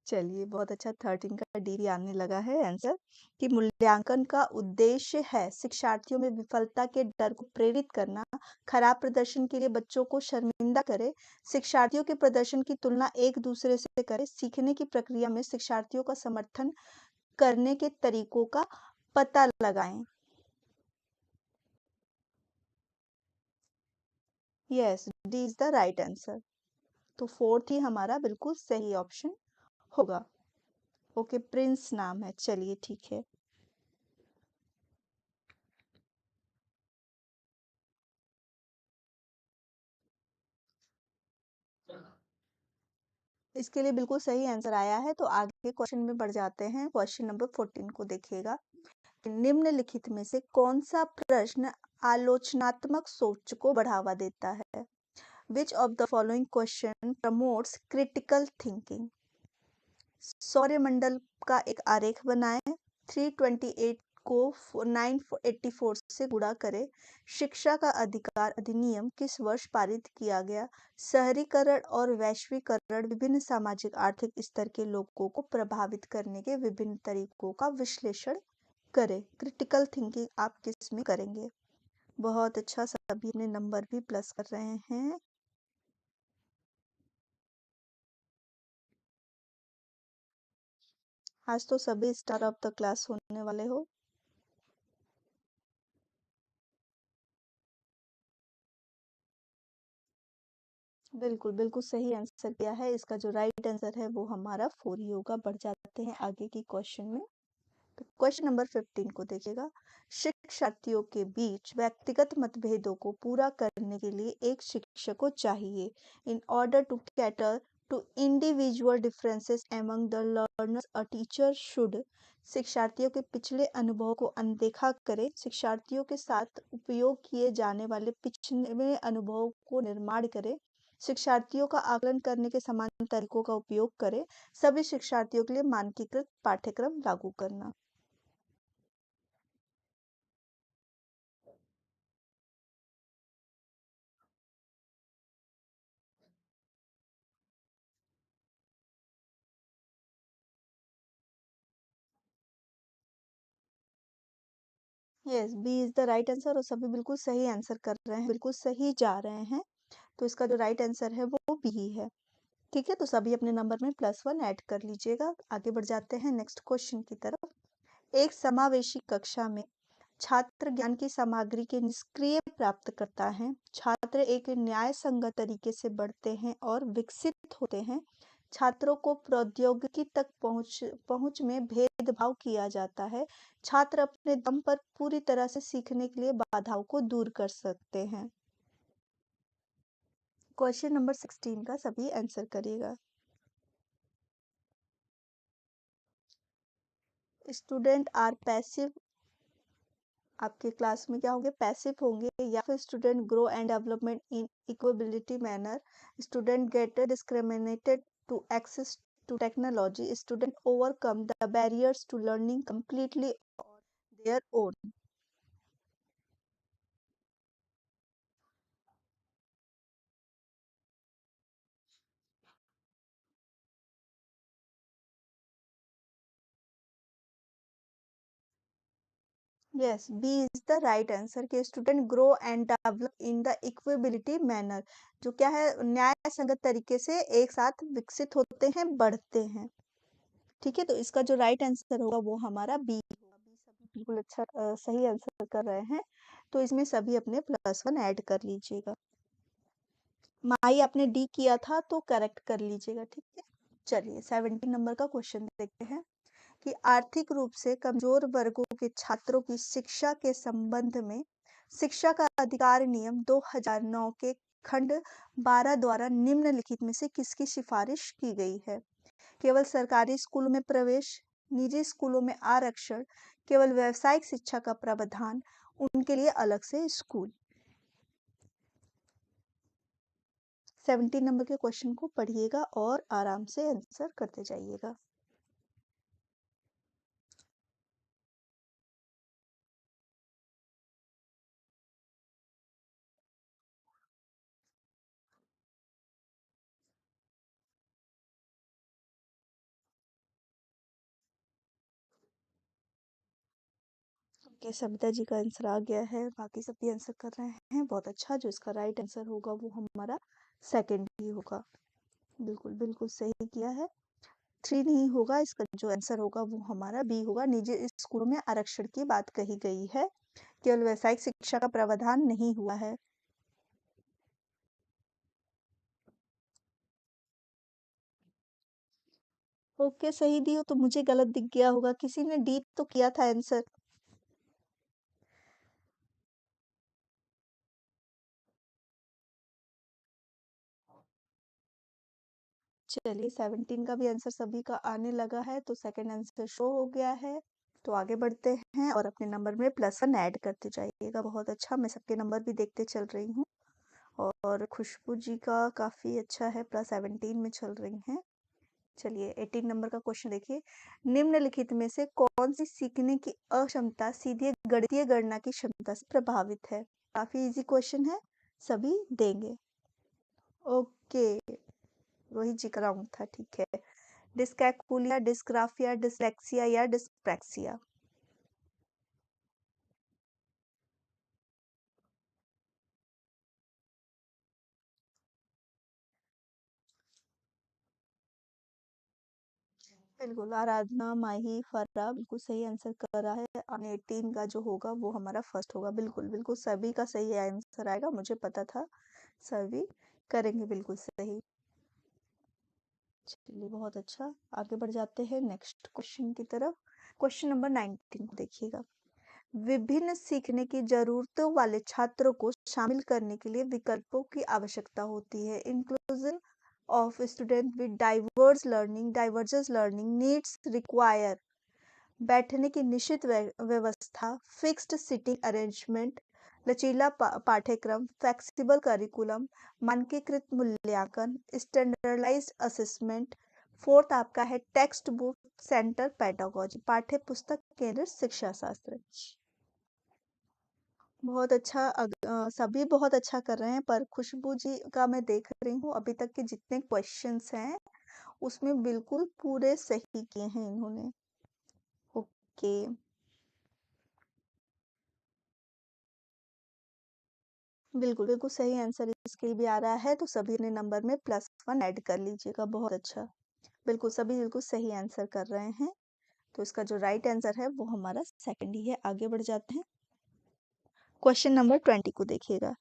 चलिए, बहुत अच्छा। 13 का डी भी आने लगा है आंसर, कि मूल्यांकन का उद्देश्य है शिक्षार्थियों में विफलता के डर को प्रेरित करना, खराब प्रदर्शन के लिए बच्चों को शर्मिंदा करे, शिक्षार्थियों के प्रदर्शन की तुलना एक दूसरे से करे, सीखने की प्रक्रिया में शिक्षार्थियों का समर्थन करने के तरीकों का पता लगाएं। Yes, D is the right answer. तो फोर्थ ही हमारा बिल्कुल सही ऑप्शन होगा। ओके, प्रिंस नाम है। चलिए, ठीक है। इसके लिए बिल्कुल सही आंसर आया है। तो आगे क्वेश्चन में बढ़ जाते हैं। क्वेश्चन नंबर 14 को देखिएगा। निम्नलिखित में से कौन सा प्रश्न आलोचनात्मक सोच को बढ़ावा देता है? Which of the following question promotes critical thinking? सौरमंडल का एक आरेख बनाएं, 328 को 984 से गुणा करें, शिक्षा का अधिकार अधिनियम किस वर्ष पारित किया गया, शहरीकरण और वैश्वीकरण विभिन्न सामाजिक आर्थिक स्तर के लोगों को प्रभावित करने के विभिन्न तरीकों का विश्लेषण करें। क्रिटिकल थिंकिंग आप किस में करेंगे? बहुत अच्छा, सभी अपने नंबर भी प्लस कर रहे हैं। आज तो सभी स्टार ऑफ द क्लास होने वाले हो। बिल्कुल, बिल्कुल सही आंसर किया है। इसका जो राइट आंसर है वो हमारा 4 ही होगा। बढ़ जाते हैं आगे की क्वेश्चन में। तो क्वेश्चन नंबर 15 को देखिएगा। शिक्षार्थियों के बीच व्यक्तिगत मतभेदों को पूरा करने के लिए एक शिक्षक को चाहिए। In order to cater to individual differences among the learners a teacher should. शिक्षार्थियों के पिछले अनुभव को अनदेखा करें, शिक्षार्थियों के साथ उपयोग किए जाने वाले पिछले अनुभव को निर्माण करें, शिक्षार्थियों का आकलन करने के समान तरीकों का उपयोग करें, सभी शिक्षार्थियों के लिए मानकीकृत पाठ्यक्रम लागू करना। Yes, B is the right answer. और सभी बिल्कुल सही आंसर कर रहे हैं, बिल्कुल सही जा रहे हैं। तो इसका जो राइट आंसर है वो बी ही है। ठीक है, तो सभी अपने नंबर में +1 ऐड कर लीजिएगा। आगे बढ़ जाते हैं नेक्स्ट क्वेश्चन की तरफ। एक समावेशी कक्षा में छात्र ज्ञान की सामग्री के निष्क्रिय प्राप्त करता है, छात्र एक न्याय संगत तरीके से बढ़ते हैं और विकसित होते हैं, छात्रों को प्रौद्योगिकी तक पहुंच पहुंच में भेदभाव किया जाता है, छात्र अपने दम पर पूरी तरह से सीखने के लिए बाधाओं को दूर कर सकते हैं। क्वेश्चन नंबर 16 का सभी आंसर करिएगा। स्टूडेंट आर पैसिव, आपके क्लास में क्या होंगे? पैसिव होंगे। या फिर student grow and development in equability manner, student get discriminated to access to technology, student overcome the barriers to learning completely on their own। Yes, B is the right answer कि student grow and develop in the equability manner, जो क्या है, न्याय संगत तरीके से एक साथ विकसित होते हैं, बढ़ते हैं। ठीक है, तो इसका जो राइट आंसर होगा वो हमारा बी होगा। बी सभी बिल्कुल अच्छा सही आंसर कर रहे हैं, तो इसमें सभी अपने +1 ऐड कर लीजिएगा। माई आपने डी किया था तो करेक्ट कर लीजिएगा, ठीक है। चलिए 17 नंबर का क्वेश्चन देखते हैं कि आर्थिक रूप से कमजोर वर्गों के छात्रों की शिक्षा के संबंध में शिक्षा का अधिकार नियम 2009 के खंड 12 द्वारा निम्नलिखित में से किसकी सिफारिश की गई है? केवल सरकारी स्कूलों में प्रवेश, निजी स्कूलों में आरक्षण, केवल व्यावसायिक शिक्षा का प्रावधान, उनके लिए अलग से स्कूल। 17 नंबर के क्वेश्चन को पढ़िएगा और आराम से आंसर करते जाइएगा। ओके, सविता जी का आंसर आ गया है, बाकी सब भी आंसर कर रहे हैं, बहुत अच्छा। जो इसका राइट आंसर होगा वो हमारा सेकंड ही होगा। बिल्कुल बिल्कुल सही किया है। 3 नहीं होगा, इसका जो आंसर होगा वो हमारा बी होगा। निजी स्कूलों में आरक्षण की बात कही गई है, केवल व्यावसायिक शिक्षा का प्रावधान नहीं हुआ है। ओके, सही दी हो तो मुझे गलत दिख गया होगा, किसी ने डी तो किया था आंसर। चलिए 17 का भी आंसर सभी का आने लगा है, तो सेकंड आंसर शो हो गया है। तो आगे बढ़ते हैं और अपने नंबर में +1 ऐड करते जाइएगा। बहुत अच्छा, मैं सबके नंबर भी देखते चल रही हूँ। और खुशबू जी का काफी अच्छा है, +17 में चल रही हैं। चलिए 18 नंबर का क्वेश्चन देखिए, निम्नलिखित में से कौन सी सीखने की अक्षमता सीधे गणितीय गणना की क्षमता से प्रभावित है? काफी इजी क्वेश्चन है, सभी देंगे। ओके, रोहित जी का राउंड था, ठीक है। डिस्कैकुलिया, डिस्ग्राफिया, डिसलेक्सिया या डिस्प्रैक्सिया? बिल्कुल, आराधना, माही, फर्रा बिल्कुल सही आंसर कर रहा है। और 18 का जो होगा वो हमारा फर्स्ट होगा। बिल्कुल बिल्कुल सभी का सही आंसर आएगा, मुझे पता था सभी करेंगे बिल्कुल सही। चलिए बहुत अच्छा, आगे बढ़ जाते हैं नेक्स्ट क्वेश्चन की तरफ। क्वेश्चन नंबर 19 को देखिएगा। विभिन्न सीखने की जरूरतों वाले छात्रों को शामिल करने के लिए विकल्पों की आवश्यकता होती है। Inclusion of student with divergence learning needs require बैठने की निश्चित व्यवस्था, फिक्स्ड सीटिंग अरेंजमेंट, लचीला पाठ्यक्रम, फ्लेक्सिबल करिकुलम, मानकीकृत मूल्यांकन, स्टैंडर्डाइज्ड असेसमेंट। फोर्थ आपका है टेक्स्ट बुक सेंटर पेडागोजी, पाठ्य पुस्तक केंद्रित शिक्षा शास्त्र। बहुत अच्छा, सभी बहुत अच्छा कर रहे हैं, पर खुशबू जी का मैं देख रही हूँ अभी तक के जितने क्वेश्चंस हैं उसमें बिल्कुल पूरे सही किए हैं इन्होंने। ओके, बिल्कुल बिल्कुल सही आंसर इसके लिए भी आ रहा है, तो सभी ने नंबर में +1 ऐड कर लीजिएगा। बहुत अच्छा, बिल्कुल सभी बिल्कुल सही आंसर कर रहे हैं, तो इसका जो राइट आंसर है वो हमारा सेकंड ही है। आगे बढ़ जाते हैं, क्वेश्चन नंबर 20 को देखिएगा।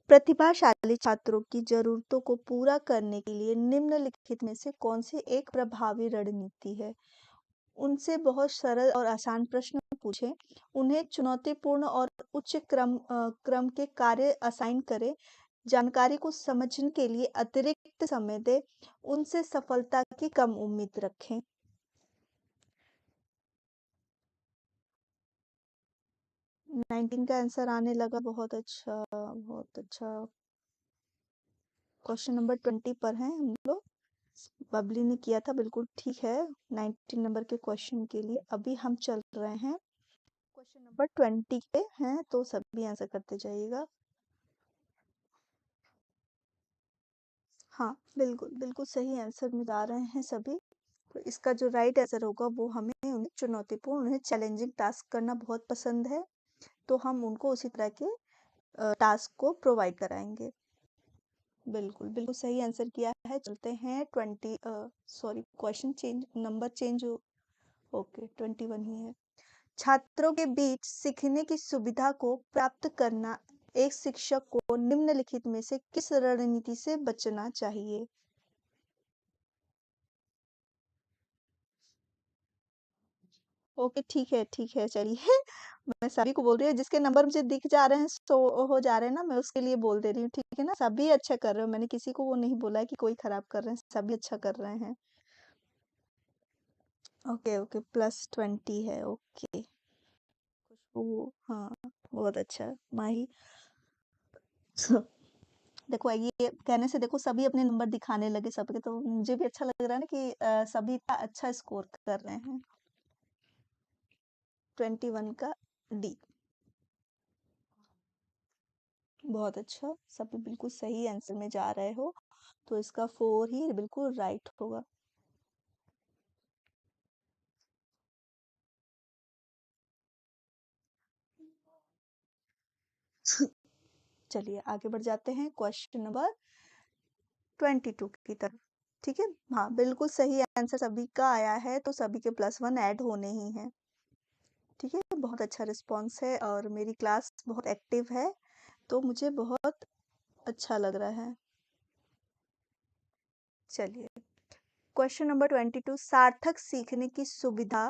प्रतिभाशाली छात्रों की जरूरतों को पूरा करने के लिए निम्नलिखित में से कौन सी एक प्रभावी रणनीति है? उनसे बहुत सरल और आसान प्रश्न पूछें, उन्हें चुनौतीपूर्ण और उच्च क्रम के कार्य असाइन करें, जानकारी को समझने के लिए अतिरिक्त समय दें, उनसे सफलता की कम उम्मीद रखें। 19 का आंसर आने लगा, बहुत अच्छा बहुत अच्छा। क्वेश्चन नंबर 20 पर हैं हम लोग। बबली ने किया था, बिल्कुल ठीक है। 19 नंबर के क्वेश्चन के लिए अभी हम चल रहे हैं, क्वेश्चन नंबर 20 पे हैं, तो सभी आंसर करते जाइएगा। हाँ, बिल्कुल बिल्कुल सही आंसर में आ रहे हैं सभी। तो इसका जो राइट आंसर होगा वो हमें उन्हें चुनौतीपूर्ण, उन्हें चैलेंजिंग टास्क करना बहुत पसंद है। तो हम उनको उसी तरह के टास्क को प्रोवाइड कराएंगे। बिल्कुल, बिल्कुल सही आंसर किया है। चलते हैं 20 sorry question change number change okay 21 ही है। छात्रों के बीच सीखने की सुविधा को प्राप्त करना एक शिक्षक को निम्नलिखित में से किस रणनीति से बचना चाहिए? ओके ठीक है चलिए मैं सभी को बोल रही हूँ जिसके नंबर मुझे दिख जा रहे हैं शो हो जा रहे हैं ना मैं उसके लिए बोल दे रही हूँ ठीक है ना सभी अच्छा कर रहे हो मैंने किसी को वो नहीं बोला है कि कोई खराब कर रहे हैं सभी अच्छा कर रहे हैं ओके ओके +20 है ओके खुशबू हाँ बहुत अच्छा माही देखो ये कहने से देखो सभी अपने नंबर दिखाने लगे सबके तो मुझे भी अच्छा लग रहा है ना कि सभी इतना अच्छा स्कोर कर रहे हैं 21 का डी बहुत अच्छा सभी बिल्कुल सही आंसर में जा रहे हो तो इसका 4 ही बिल्कुल राइट होगा चलिए आगे बढ़ जाते हैं क्वेश्चन नंबर 22 की तरफ ठीक है हाँ बिल्कुल सही आंसर सभी का आया है तो सभी के +1 ऐड होने ही हैं ठीक है बहुत अच्छा रिस्पॉन्स है और मेरी क्लास बहुत एक्टिव है तो मुझे बहुत अच्छा लग रहा है चलिए क्वेश्चन नंबर 22 सार्थक सीखने की सुविधा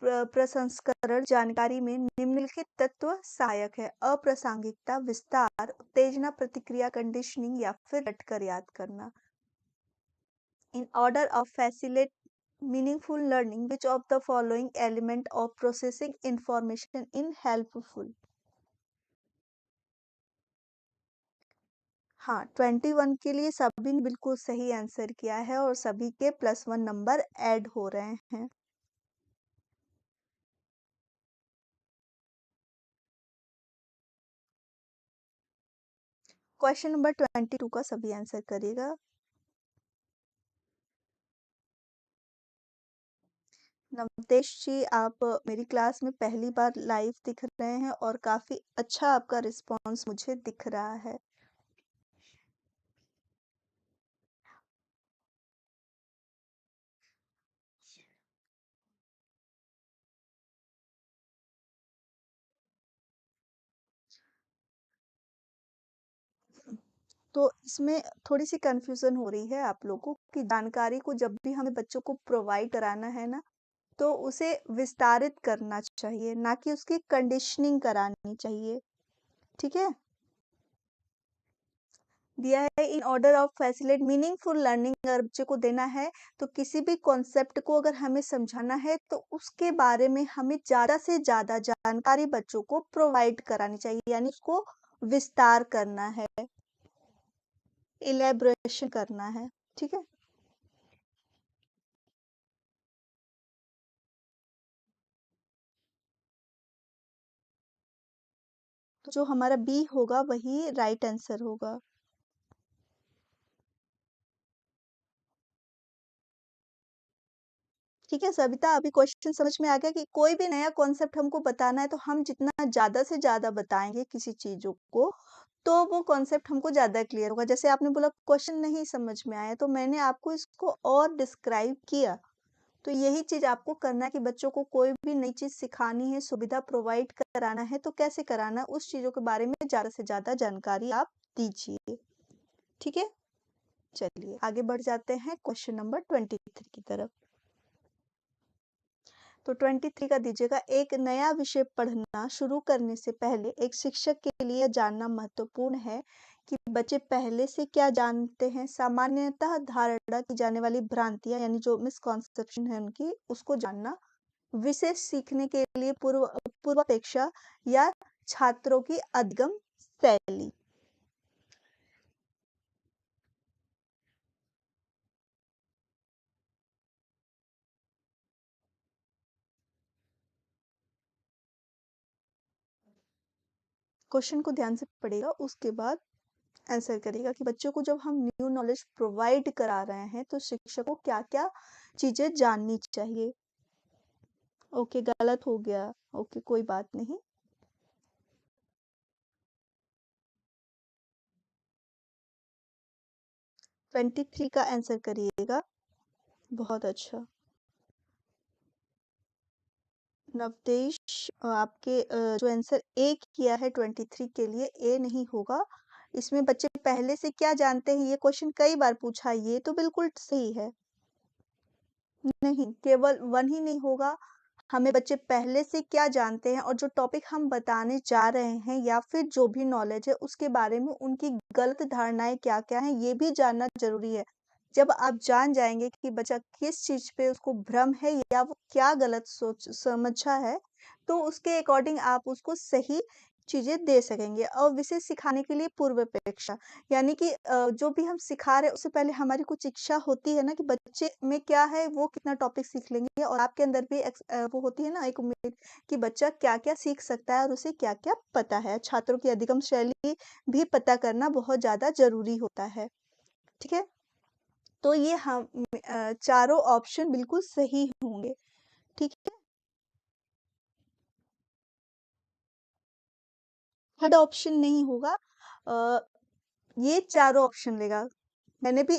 प्रसंस्करण जानकारी में निम्नलिखित तत्व सहायक है अप्रासंगिकता विस्तार उत्तेजना प्रतिक्रिया कंडीशनिंग या फिर रटकर याद करना in order of facilitate meaningful learning which of the following element of processing information in helpful हाँ 21 के लिए सभी ने बिल्कुल सही आंसर किया है और सभी के +1 नंबर ऐड हो रहे हैं क्वेश्चन नंबर 22 का सभी आंसर करिएगा नवतेश जी आप मेरी क्लास में पहली बार लाइव दिख रहे हैं और काफी अच्छा आपका रिस्पांस मुझे दिख रहा है तो इसमें थोड़ी सी कंफ्यूजन हो रही है आप लोगों को कि जानकारी को जब भी हमें बच्चों को प्रोवाइड कराना है ना तो उसे विस्तारित करना चाहिए ना कि उसकी कंडीशनिंग करानी चाहिए ठीक है दिया है in order of फैसिलिट meaningful learning अगर बच्चे को देना है तो किसी भी कॉन्सेप्ट को अगर हमें समझाना है तो उसके बारे में हमें ज़्यादा से ज़्यादा जानकारी बच्चों को प्रोवाइड करानी चाहिए यानी उसको विस्तार करना है इलेबोरेशन करना है ठीक है तो जो हमारा बी होगा वही राइट आंसर होगा ठीक है सविता अभी क्वेश्चन समझ में आ गया कि कोई भी नया कॉन्सेप्ट हमको बताना है तो हम जितना ज्यादा से ज्यादा बताएंगे किसी चीजों को तो वो कॉन्सेप्ट हमको ज्यादा क्लियर होगा जैसे आपने बोला क्वेश्चन नहीं समझ में आया तो मैंने आपको इसको और डिस्क्राइब किया तो यही चीज आपको करना है कि बच्चों को कोई भी नई चीज सिखानी है सुविधा प्रोवाइड कराना है तो कैसे कराना है उस चीजों के बारे में ज्यादा से ज्यादा जानकारी आप दीजिए ठीक है चलिए आगे बढ़ जाते हैं क्वेश्चन नंबर 23 की तरफ तो 23 का दीजिएगा एक नया विषय पढ़ना शुरू करने से पहले एक शिक्षक के लिए जानना महत्वपूर्ण है कि बच्चे पहले से क्या जानते हैं सामान्यतः धारणा की जाने वाली भ्रांतियां यानी जो मिसकॉन्सेप्शन है उनकी उसको जानना विशेष सीखने के लिए पूर्वापेक्षा या छात्रों की अधिगम शैली क्वेश्चन को ध्यान से पढ़ेगा उसके बाद आंसर करेगा कि बच्चों को जब हम न्यू नॉलेज प्रोवाइड करा रहे हैं तो शिक्षक को क्या-क्या चीजें जाननी चाहिए ओके गलत हो गया ओके कोई बात नहीं 23 का आंसर करिएगा। बहुत अच्छा। नवदेश, आपके जो आंसर ए किया है 23 के लिए, ए नहीं होगा। इसमें बच्चे पहले से क्या जानते हैं, ये क्वेश्चन कई बार पूछा, ये तो बिल्कुल सही है। नहीं, केवल 1 ही नहीं होगा। हमें बच्चे पहले से क्या जानते हैं और जो टॉपिक हम बताने जा रहे हैं या फिर जो भी नॉलेज है उसके बारे में उनकी गलत धारणाएं क्या-क्या हैं, ये भी जानना ज़रूरी है। जब आप जान जाएँगे कि बच्चा किस चीज़ पे उसको भ्रम है या वो क्या गलत सोच समझा है, तो उसके अकॉर्डिंग आप उसको सही चीज़ें दे सकेंगे। और विषय सिखाने के लिए पूर्वापेक्षा, यानी कि जो भी हम सिखा रहे हैं उससे पहले हमारी कुछ इच्छा होती है ना कि बच्चे में क्या है, वो कितना टॉपिक सीख लेंगे, और आपके अंदर भी वो होती है ना एक उम्मीद कि बच्चा क्या-क्या सीख सकता है और उसे क्या-क्या पता है। छात्रों की अधिगम शैली भी पता करना बहुत ज़्यादा ज़रूरी होता है। ठीक है? तो ये चारों ऑप्शन बिल्कुल सही होंगे। ठीक है? थर्ड ऑप्शन नहीं होगा। अ, ये चारों ऑप्शन लेगा। मैंने भी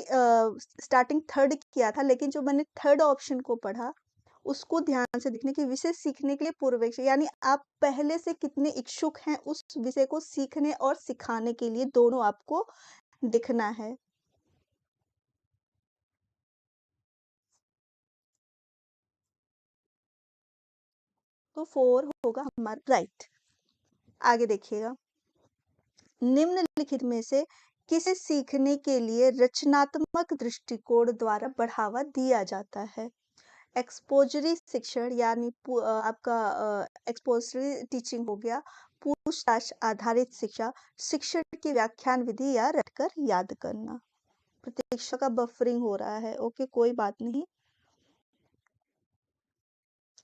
स्टार्टिंग थर्ड किया था, लेकिन जो मैंने थर्ड ऑप्शन को पढ़ा, उसको ध्यान से देखने की विषय सीखने के लिए पूर्वेक्ष, यानी आप पहले से कितने इच्छुक हैं उस विषय को सीखने और सिखाने के लिए, दोनों आपको देखना है। तो 4 होगा हमारा राइट। आगे देखिएगा। निम्नलिखित में से किसे सीखने के लिए रचनात्मक दृष्टिकोण द्वारा बढ़ावा दिया जाता है? एक्सपोजरी शिक्षण, यानी आपका एक्सपोजरी टीचिंग हो गया, पूछताछ आधारित शिक्षा, शिक्षण की व्याख्यान विधि या रटकर याद करना। प्रतीक्षा का बफरिंग हो रहा है, ओके कोई बात नहीं।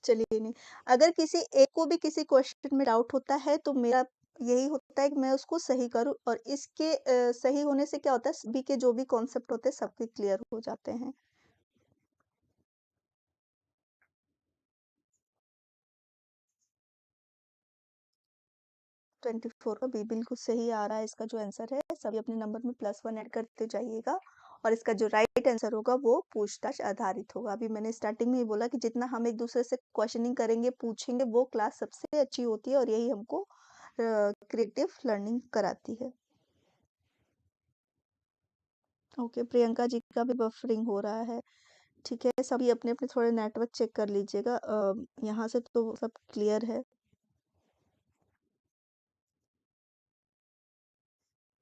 चलिए नहीं, अगर किसी एक को भी किसी क्वेश्चन में डाउट होता है तो मेरा यही होता है कि मैं उसको सही करूं, और इसके सही होने से क्या होता है, सभी के जो भी कॉन्सेप्ट होते हैं सबके क्लियर हो जाते हैं। 24 का बी बिल्कुल सही आ रहा है, इसका जो आंसर है। सभी अपने नंबर में +1 ऐड करते जाइएगा, और इसका जो राइट आंसर होगा वो पूछताछ आधारित होगा। अभी मैंने स्टार्टिंग में ही बोला कि जितना हम एक दूसरे से क्वेश्चनिंग करेंगे, पूछेंगे, वो क्लास सबसे अच्छी होती है, और यही हमको क्रिएटिव लर्निंग कराती है। ओके, प्रियंका जी का भी बफरिंग हो रहा है। ठीक है, सभी अपने अपने थोड़े नेटवर्क चेक कर लीजिएगा। यहाँ से तो सब क्लियर है।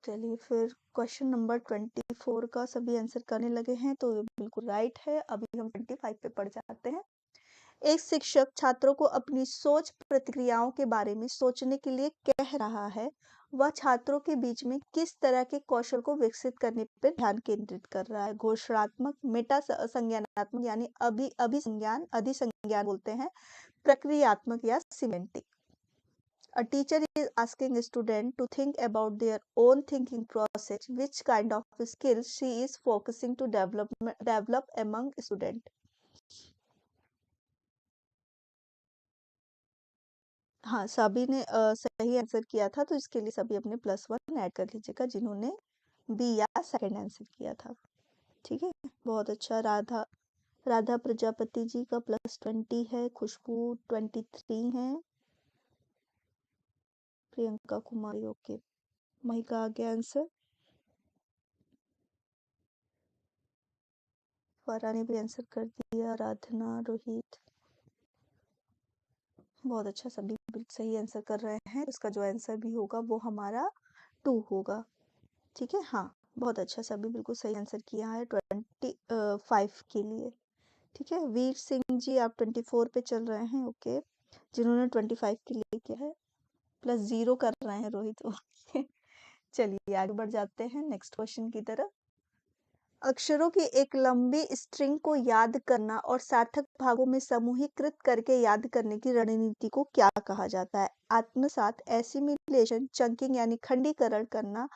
चलिए फिर क्वेश्चन नंबर 24 का सभी आंसर करने लगे हैं, तो ये बिल्कुल राइट है। अभी हम 25 पे पढ़ जाते हैं। एक शिक्षक छात्रों को अपनी सोच प्रतिक्रियाओं के बारे में सोचने के लिए कह रहा है, वह छात्रों के बीच में किस तरह के कौशल को विकसित करने पर ध्यान केंद्रित कर रहा है? घोषणात्मक, मेटा संज्ञानात्मक, यानी अभिसंज्ञान, अधिसंज्ञान बोलते हैं, प्रक्रियात्मक या semantic. A teacher is asking a student to think about their own thinking process, which kind of skills she is focusing to develop among student. हाँ, सभी ने सही आंसर किया था, तो इसके लिए सभी अपने +1 ऐड कर लीजिएगा जिन्होंने बी या सेकंड आंसर किया था। ठीक है, बहुत अच्छा। राधा राधा प्रजापति जी का +20 है, खुशबू 23 है, प्रियंका कुमारी ओके, वही का आ गया आंसर। फरा ने भी आंसर कर दिया, आराधना, रोहित, बहुत अच्छा, सभी बिल्कुल सही आंसर कर रहे हैं। इसका जो आंसर भी होगा वो हमारा 2 होगा। ठीक है, हाँ, बहुत अच्छा, सभी बिल्कुल सही आंसर किया है 25 के लिए। ठीक है, वीर सिंह जी आप 24 पे चल रहे हैं, ओके, जिन्होंने 25 के लिए किया है, +0 कर रहे हैं रोहित, ओके। चलिए आगे बढ़ जाते हैं नेक्स्ट क्वेश्चन की तरफ। अक्षरों की एक लंबी स्ट्रिंग को याद करना और सार्थक भागों में समूहीकृत करके याद करने की रणनीति को क्या कहा जाता है? आत्मसात, एसिमिलेशन, चंकिंग यानी खंडीकरण करना,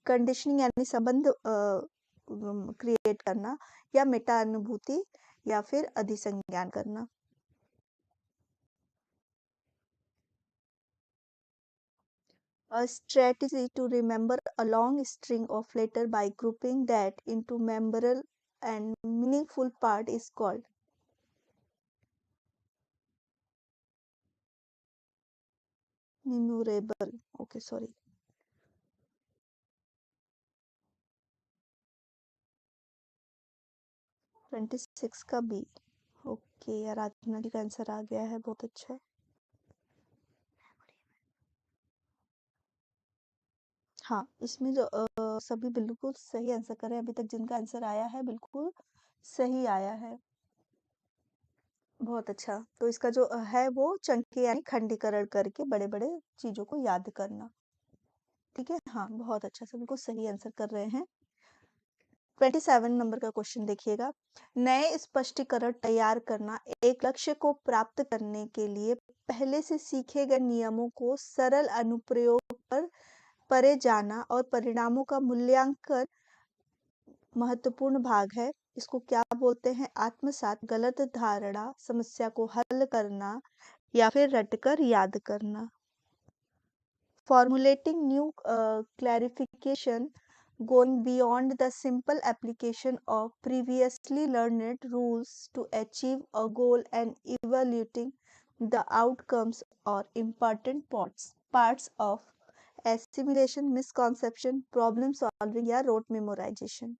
कंडीशनिंग यानी संबंध क्रिएट करना, या मेटा अनुभूति, या फिर अधिसंज्ञान करना। A strategy to remember a long string of letter by grouping that into memorable and meaningful part is called. Memorable. Okay, sorry. 26 का बी। ओके, आराधना जी का आंसर आ गया है, बहुत अच्छा है। हाँ, इसमें जो सभी बिल्कुल सही आंसर कर रहे हैं, अभी तक जिनका आंसर आया है बिल्कुल सही आया है। बहुत अच्छा। तो इसका जो है वो चंकी यानी खंडीकरण करके बड़े-बड़े चीज़ों को याद करना। ठीक है? हाँ, बहुत अच्छा, सभी को सही आंसर कर रहे हैं। 27 नंबर का क्वेश्चन देखिएगा। नए स्पष्टीकरण तैयार करना एक लक्ष्य को प्राप्त करने के लिए पहले से सीखे गए नियमों को सरल अनुप्रयोग पर परे जाना और परिणामों का मूल्यांकन महत्वपूर्ण भाग है। इसको क्या बोलते हैं? आत्मसात, गलत धारणा, समस्या को हल करना या फिर रटकर याद करना। Formulating new clarification, going beyond the simple application of previously learned rules to achieve a goal and evaluating the outcomes or important parts of assimilation, misconception, problem solving या rote memorization।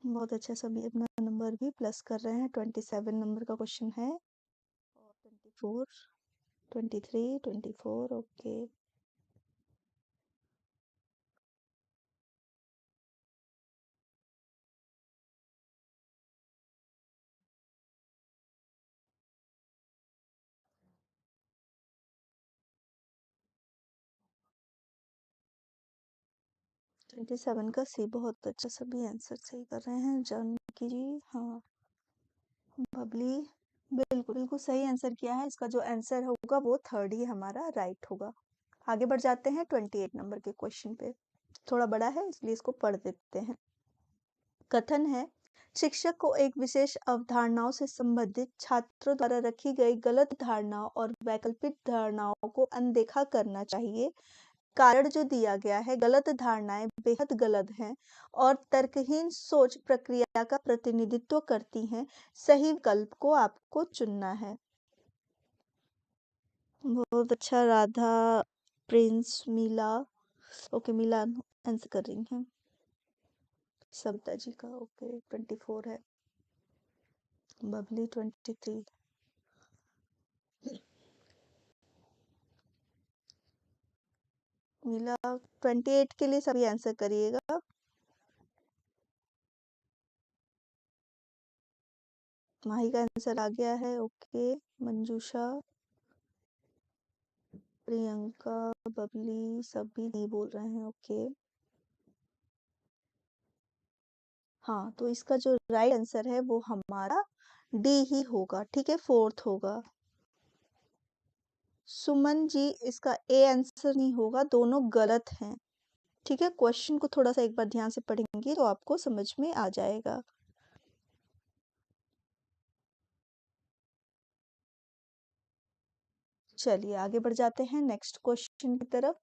बहुत अच्छा, सभी अपना नंबर भी plus कर रहे हैं। 27 number का क्वेश्चन है और 24, 23, 24। ओके, 27 का सी। बहुत अच्छा, सभी आंसर सही कर रहे हैं। जानकी जी, हाँ। बबली, बिल्कुल बिल्कुल सही आंसर किया है। इसका जो आंसर होगा वो थर्ड ही हमारा राइट होगा। आगे बढ़ जाते हैं 28 नंबर के क्वेश्चन पे। थोड़ा बड़ा है इसलिए इसको पढ़ देते हैं। कथन है, शिक्षक को एक विशेष अवधारणाओं से संबंधित छात्रों द्वारा रखी गई गलत धारणाओं और वैकल्पिक धारणाओं को अनदेखा करना चाहिए। कारण जो दिया गया है, गलत धारणाएं बेहद गलत हैं और तर्कहीन सोच प्रक्रिया का प्रतिनिधित्व करती हैं। सही विकल्प को आपको चुनना है। बहुत अच्छा, राधा, प्रिंस, मीला। ओके, मीला आंसर कर रही हैं। सविता जी का ओके 24 है। बबली 23। मीला 28 के लिए सभी आंसर करिएगा। माही का आंसर आ गया है। ओके, मंजूषा, प्रियंका, बबली सभी नहीं बोल रहे हैं। ओके, हाँ, तो इसका जो राइट आंसर है वो हमारा डी ही होगा। ठीक है, फोर्थ होगा। सुमन जी, इसका ए आंसर नहीं होगा, दोनों गलत हैं। ठीक है, क्वेश्चन को थोड़ा सा एक बार ध्यान से पढ़ेंगे तो आपको समझ में आ जाएगा। चलिए आगे बढ़ जाते हैं नेक्स्ट क्वेश्चन की तरफ।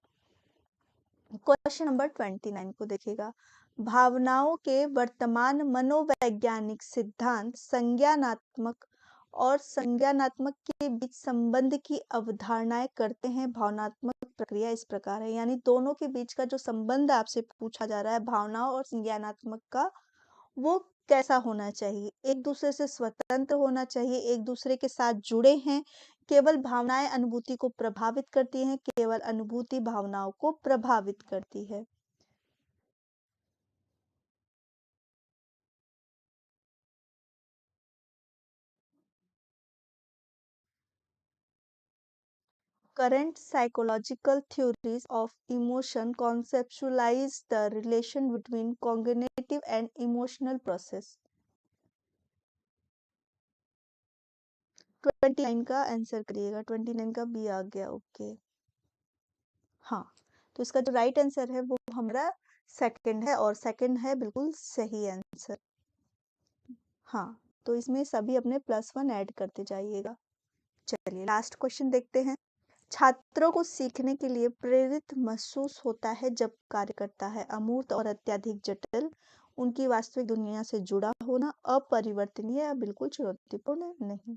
क्वेश्चन नंबर 29 को देखिएगा। भावनाओं के वर्तमान मनोवैज्ञानिक सिद्धांत संज्ञानात्मक और संज्ञानात्मक के बीच संबंध की अवधारणाएं करते हैं। भावनात्मक प्रक्रिया इस प्रकार है, यानी दोनों के बीच का जो संबंध आपसे पूछा जा रहा है भावनाओं और संज्ञानात्मक का, वो कैसा होना चाहिए? एक दूसरे से स्वतंत्र होना चाहिए, एक दूसरे के साथ जुड़े हैं, केवल भावनाएं अनुभूति को प्रभावित करती हैं, केवल अनुभूति भावनाओं को प्रभावित करती है। Current psychological theories of emotion conceptualize the relation between cognitive and emotional process। 29 का आंसर करिएगा। 29 का बी आ गया। ओके, हाँ, तो इसका जो राइट आंसर है वो हमारा सेकंड है और सेकंड है बिल्कुल सही आंसर। हाँ, तो इसमें सभी अपने +1 ऐड करते जाइएगा। चलिए लास्ट क्वेश्चन देखते हैं। छात्रों को सीखने के लिए प्रेरित महसूस होता है जब कार्य करता है अमूर्त और अत्यधिक जटिल, उनकी वास्तविक दुनिया से जुड़ा होना अपरिवर्तनीय या बिल्कुल चुनौतीपूर्ण नहीं।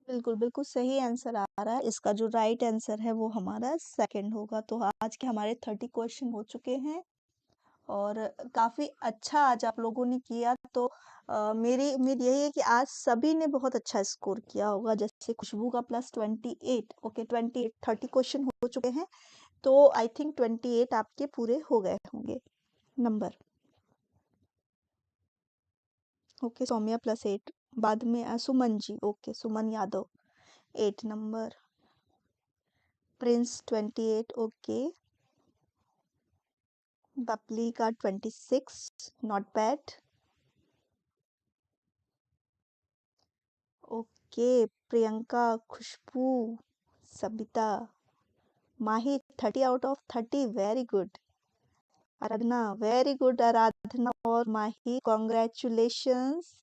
बिल्कुल, बिल्कुल सही आंसर आ रहा है। इसका जो राइट आंसर है वो हमारा सेकंड होगा। तो आज के हमारे 30 क्वेश्चन हो चुके हैं और काफ़ी अच्छा आज आप लोगों ने किया। तो मेरी उम्मीद यही है कि आज सभी ने बहुत अच्छा स्कोर किया होगा। जैसे खुशबू का प्लस 28, ओके 28 30 क्वेश्चन हो चुके हैं। तो आई थिंक 28 आपके पूरे हो गए होंगे नंबर। ओके सौम्या प्लस 8, बाद में Suman ji, okay Suman Yadav 8 number, Prince 28, okay Babli का 26, not bad, okay Priyanka, Khushboo, Sabita, Mahi 30 out of 30, very good. Aradhana, very good Aradhana और माही, कॉन्ग्रेचुलेशंस।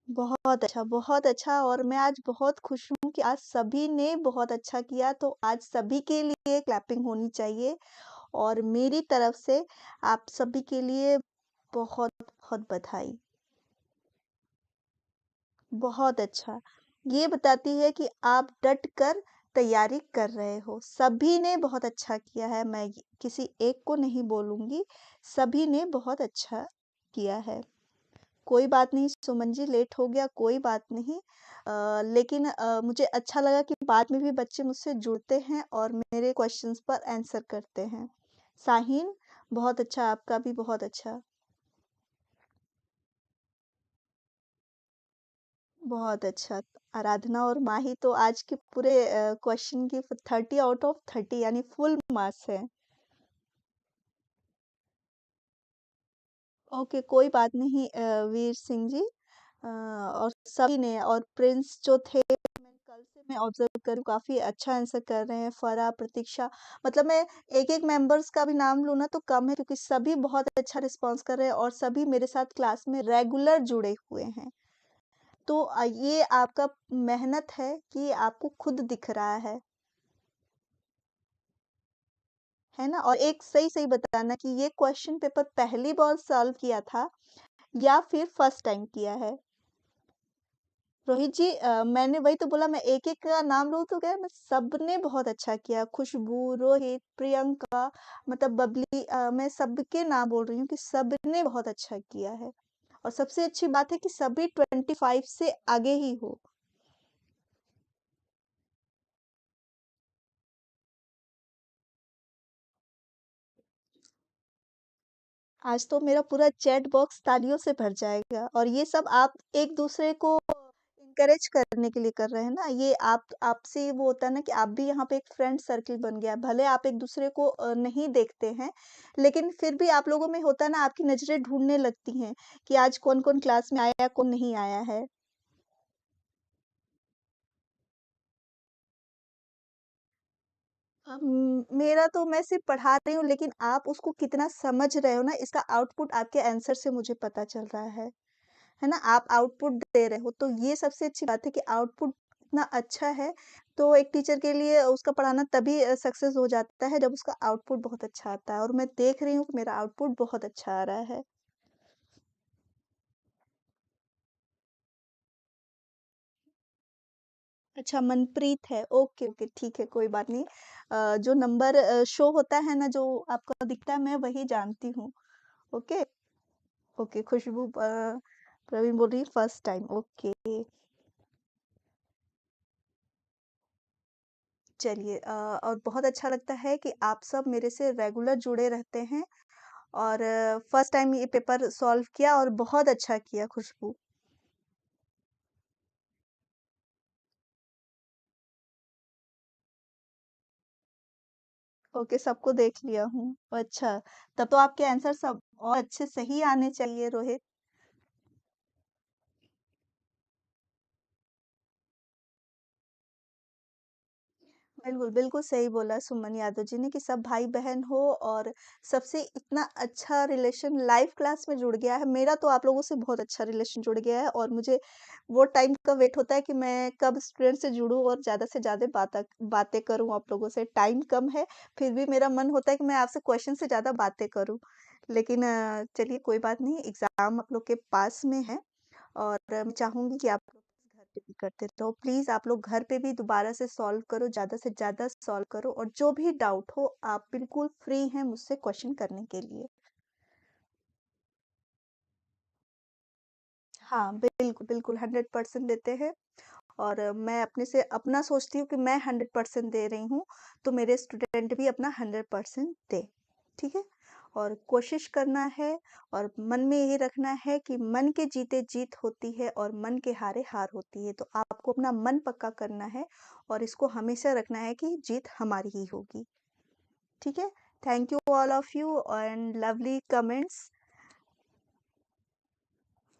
बहुत अच्छा, बहुत अच्छा। और मैं आज बहुत खुश हूँ कि आज सभी ने बहुत अच्छा किया। तो आज सभी के लिए क्लैपिंग होनी चाहिए और मेरी तरफ से आप सभी के लिए बहुत बहुत बधाई। बहुत अच्छा। ये बताती है कि आप डट कर तैयारी कर रहे हो। सभी ने बहुत अच्छा किया है, मैं किसी एक को नहीं बोलूँगी, सभी ने बहुत अच्छा किया है। कोई बात नहीं सुमन जी, लेट हो गया, कोई बात नहीं। लेकिन मुझे अच्छा लगा कि बाद में भी बच्चे मुझसे जुड़ते हैं और मेरे क्वेश्चंस पर आंसर करते हैं। साहिन, बहुत अच्छा, आपका भी बहुत अच्छा। बहुत अच्छा। आराधना और माही तो आज के पूरे क्वेश्चन की 30 आउट ऑफ 30 यानी फुल मार्क्स है। ओके कोई बात नहीं वीर सिंह जी। और सभी ने और प्रिंस जो थे मैं कल से मैं ऑब्जर्व करूँ काफी अच्छा आंसर कर रहे हैं। फरा, प्रतीक्षा, मतलब मैं एक एक मेंबर्स का भी नाम लूँ ना तो कम है क्योंकि सभी बहुत अच्छा रिस्पॉन्स कर रहे हैं और सभी मेरे साथ क्लास में रेगुलर जुड़े हुए हैं। तो ये आपका मेहनत है कि आपको खुद दिख रहा है ना? और एक सही-सही बताना कि ये क्वेश्चन पेपर पहली बार सॉल्व किया था या फिर फर्स्ट टाइम किया है? रोहित जी मैंने वही तो बोला मैं एक-एक का नाम लूँ तो क्या मैं सबने बहुत अच्छा किया। खुशबू, रोहित, प्रियंका मतलब बबली मैं सबके नाम बोल रही हूँ कि सबने बहुत अच्छा किया है। और सबसे अच्छी बात है कि सभी 25 से आगे ही हो। आज तो मेरा पूरा चैट बॉक्स तालियों से भर जाएगा और ये सब आप एक दूसरे को इनकरेज करने के लिए कर रहे हैं ना। ये आप आपसे वो होता है ना कि आप भी यहाँ पे एक फ्रेंड सर्कल बन गया है। भले आप एक दूसरे को नहीं देखते हैं लेकिन फिर भी आप लोगों में होता है ना आपकी नजरें ढूंढने लगती हैं कि आज कौन कौन क्लास में आया कौन नहीं आया है। मेरा तो मैं सिर्फ पढ़ा रही हूँ लेकिन आप उसको कितना समझ रहे हो ना इसका आउटपुट आपके आंसर से मुझे पता चल रहा है ना? आप आउटपुट दे रहे हो, तो ये सबसे अच्छी बात है कि आउटपुट इतना अच्छा है, तो एक टीचर के लिए उसका पढ़ाना तभी सक्सेस हो जाता है जब उसका आउटपुट बहुत अच्छा आता है और मैं देख रही हूँ कि मेरा आउटपुट बहुत अच्छा आ रहा है। अच्छा मनप्रीत है, ओके, ओके, ठीक है, कोई बात नहीं। जो नंबर शो होता है ना, जो आपका दिखता है, मैं वही जानती हूँ, ओके? ओके, खुशबू प्रवीण बोल रही है फर्स्ट टाइम, ओके। चलिए और बहुत अच्छा लगता है कि आप सब मेरे से रेगुलर जुड़े रहते हैं और फर्स्ट टाइम ये पेपर सॉल्व किया और बहुत अच्छा किया खुशबू। ओके, सबको देख लिया हूँ। अच्छा, तब तो आपके आंसर सब और अच्छे सही आने चाहिए रोहित। बिल्कुल, बिल्कुल सही बोला सुमन यादव जी ने कि सब भाई-बहन हो और सबसे इतना अच्छा रिलेशन लाइव क्लास में जुड़ गया है। मेरा तो आप लोगों से बहुत अच्छा रिलेशन जुड़ गया है और मुझे वो टाइम का वेट होता है कि मैं कब स्टूडेंट से जुड़ूँ और ज़्यादा से ज़्यादा बातें करूँ आप लोगों से। टाइम कम है, फिर भी मेरा मन होता है कि मैं आपसे क्वेश्चन से ज़्यादा बातें करूँ। लेकिन चलिए कोई बात नहीं, एग्ज़ाम आप लोग के पास में है और मैं चाहूँगी कि आप लोग घर पे भी करते रहो। प्लीज़ आप लोग घर पे भी दोबारा से सॉल्व करो, ज़्यादा से ज़्यादा सॉल्व करो और जो भी डाउट हो आप बिल्कुल फ्री हैं मुझसे क्वेश्चन करने के लिए। हाँ, बिल्कुल, बिल्कुल 100% देते हैं और मैं अपने से अपना सोचती हूँ कि मैं 100% दे रही हूँ, तो मेरे स्टूडेंट भी अपना 100% दें, ठीक है? और कोशिश करना है और मन में यही रखना है कि मन के जीते जीत होती है और मन के हारे हार होती है। तो आपको अपना मन पक्का करना है और इसको हमेशा रखना है कि जीत हमारी ही होगी, ठीक है? Thank you all of you and lovely comments.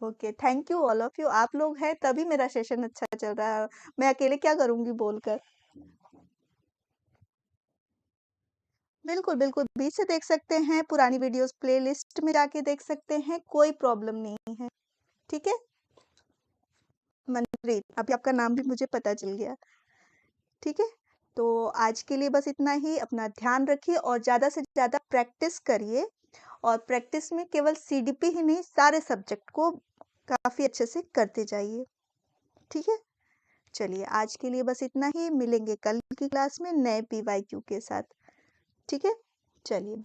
Okay, thank you all of you. आप लोग हैं तभी मेरा सेशन अच्छा चल रहा है। मैं अकेले क्या करूँगी बोलकर। बिल्कुल, बिल्कुल, बीच से देख सकते हैं, पुरानी वीडियोज़ प्लेलिस्ट में जाके देख सकते हैं, कोई प्रॉब्लम नहीं है, ठीक है? मनप्रीत, अभी आपका नाम भी मुझे पता चल गया, ठीक है? तो आज के लिए बस इतना ही, अपना ध्यान रखिए और ज़्यादा से ज़्यादा प्रैक्टिस करिए और प्रैक्टिस में केवल सीडीपी ही नहीं, सारे सब्जेक्ट को काफ़ी अच्छे से करते जाइए, ठीक है? चलिए, आज के लिए बस इतना ही, मिलेंगे कल की क्लास में नए पीवाईक्यू के साथ, ठीक है? चलिए, ब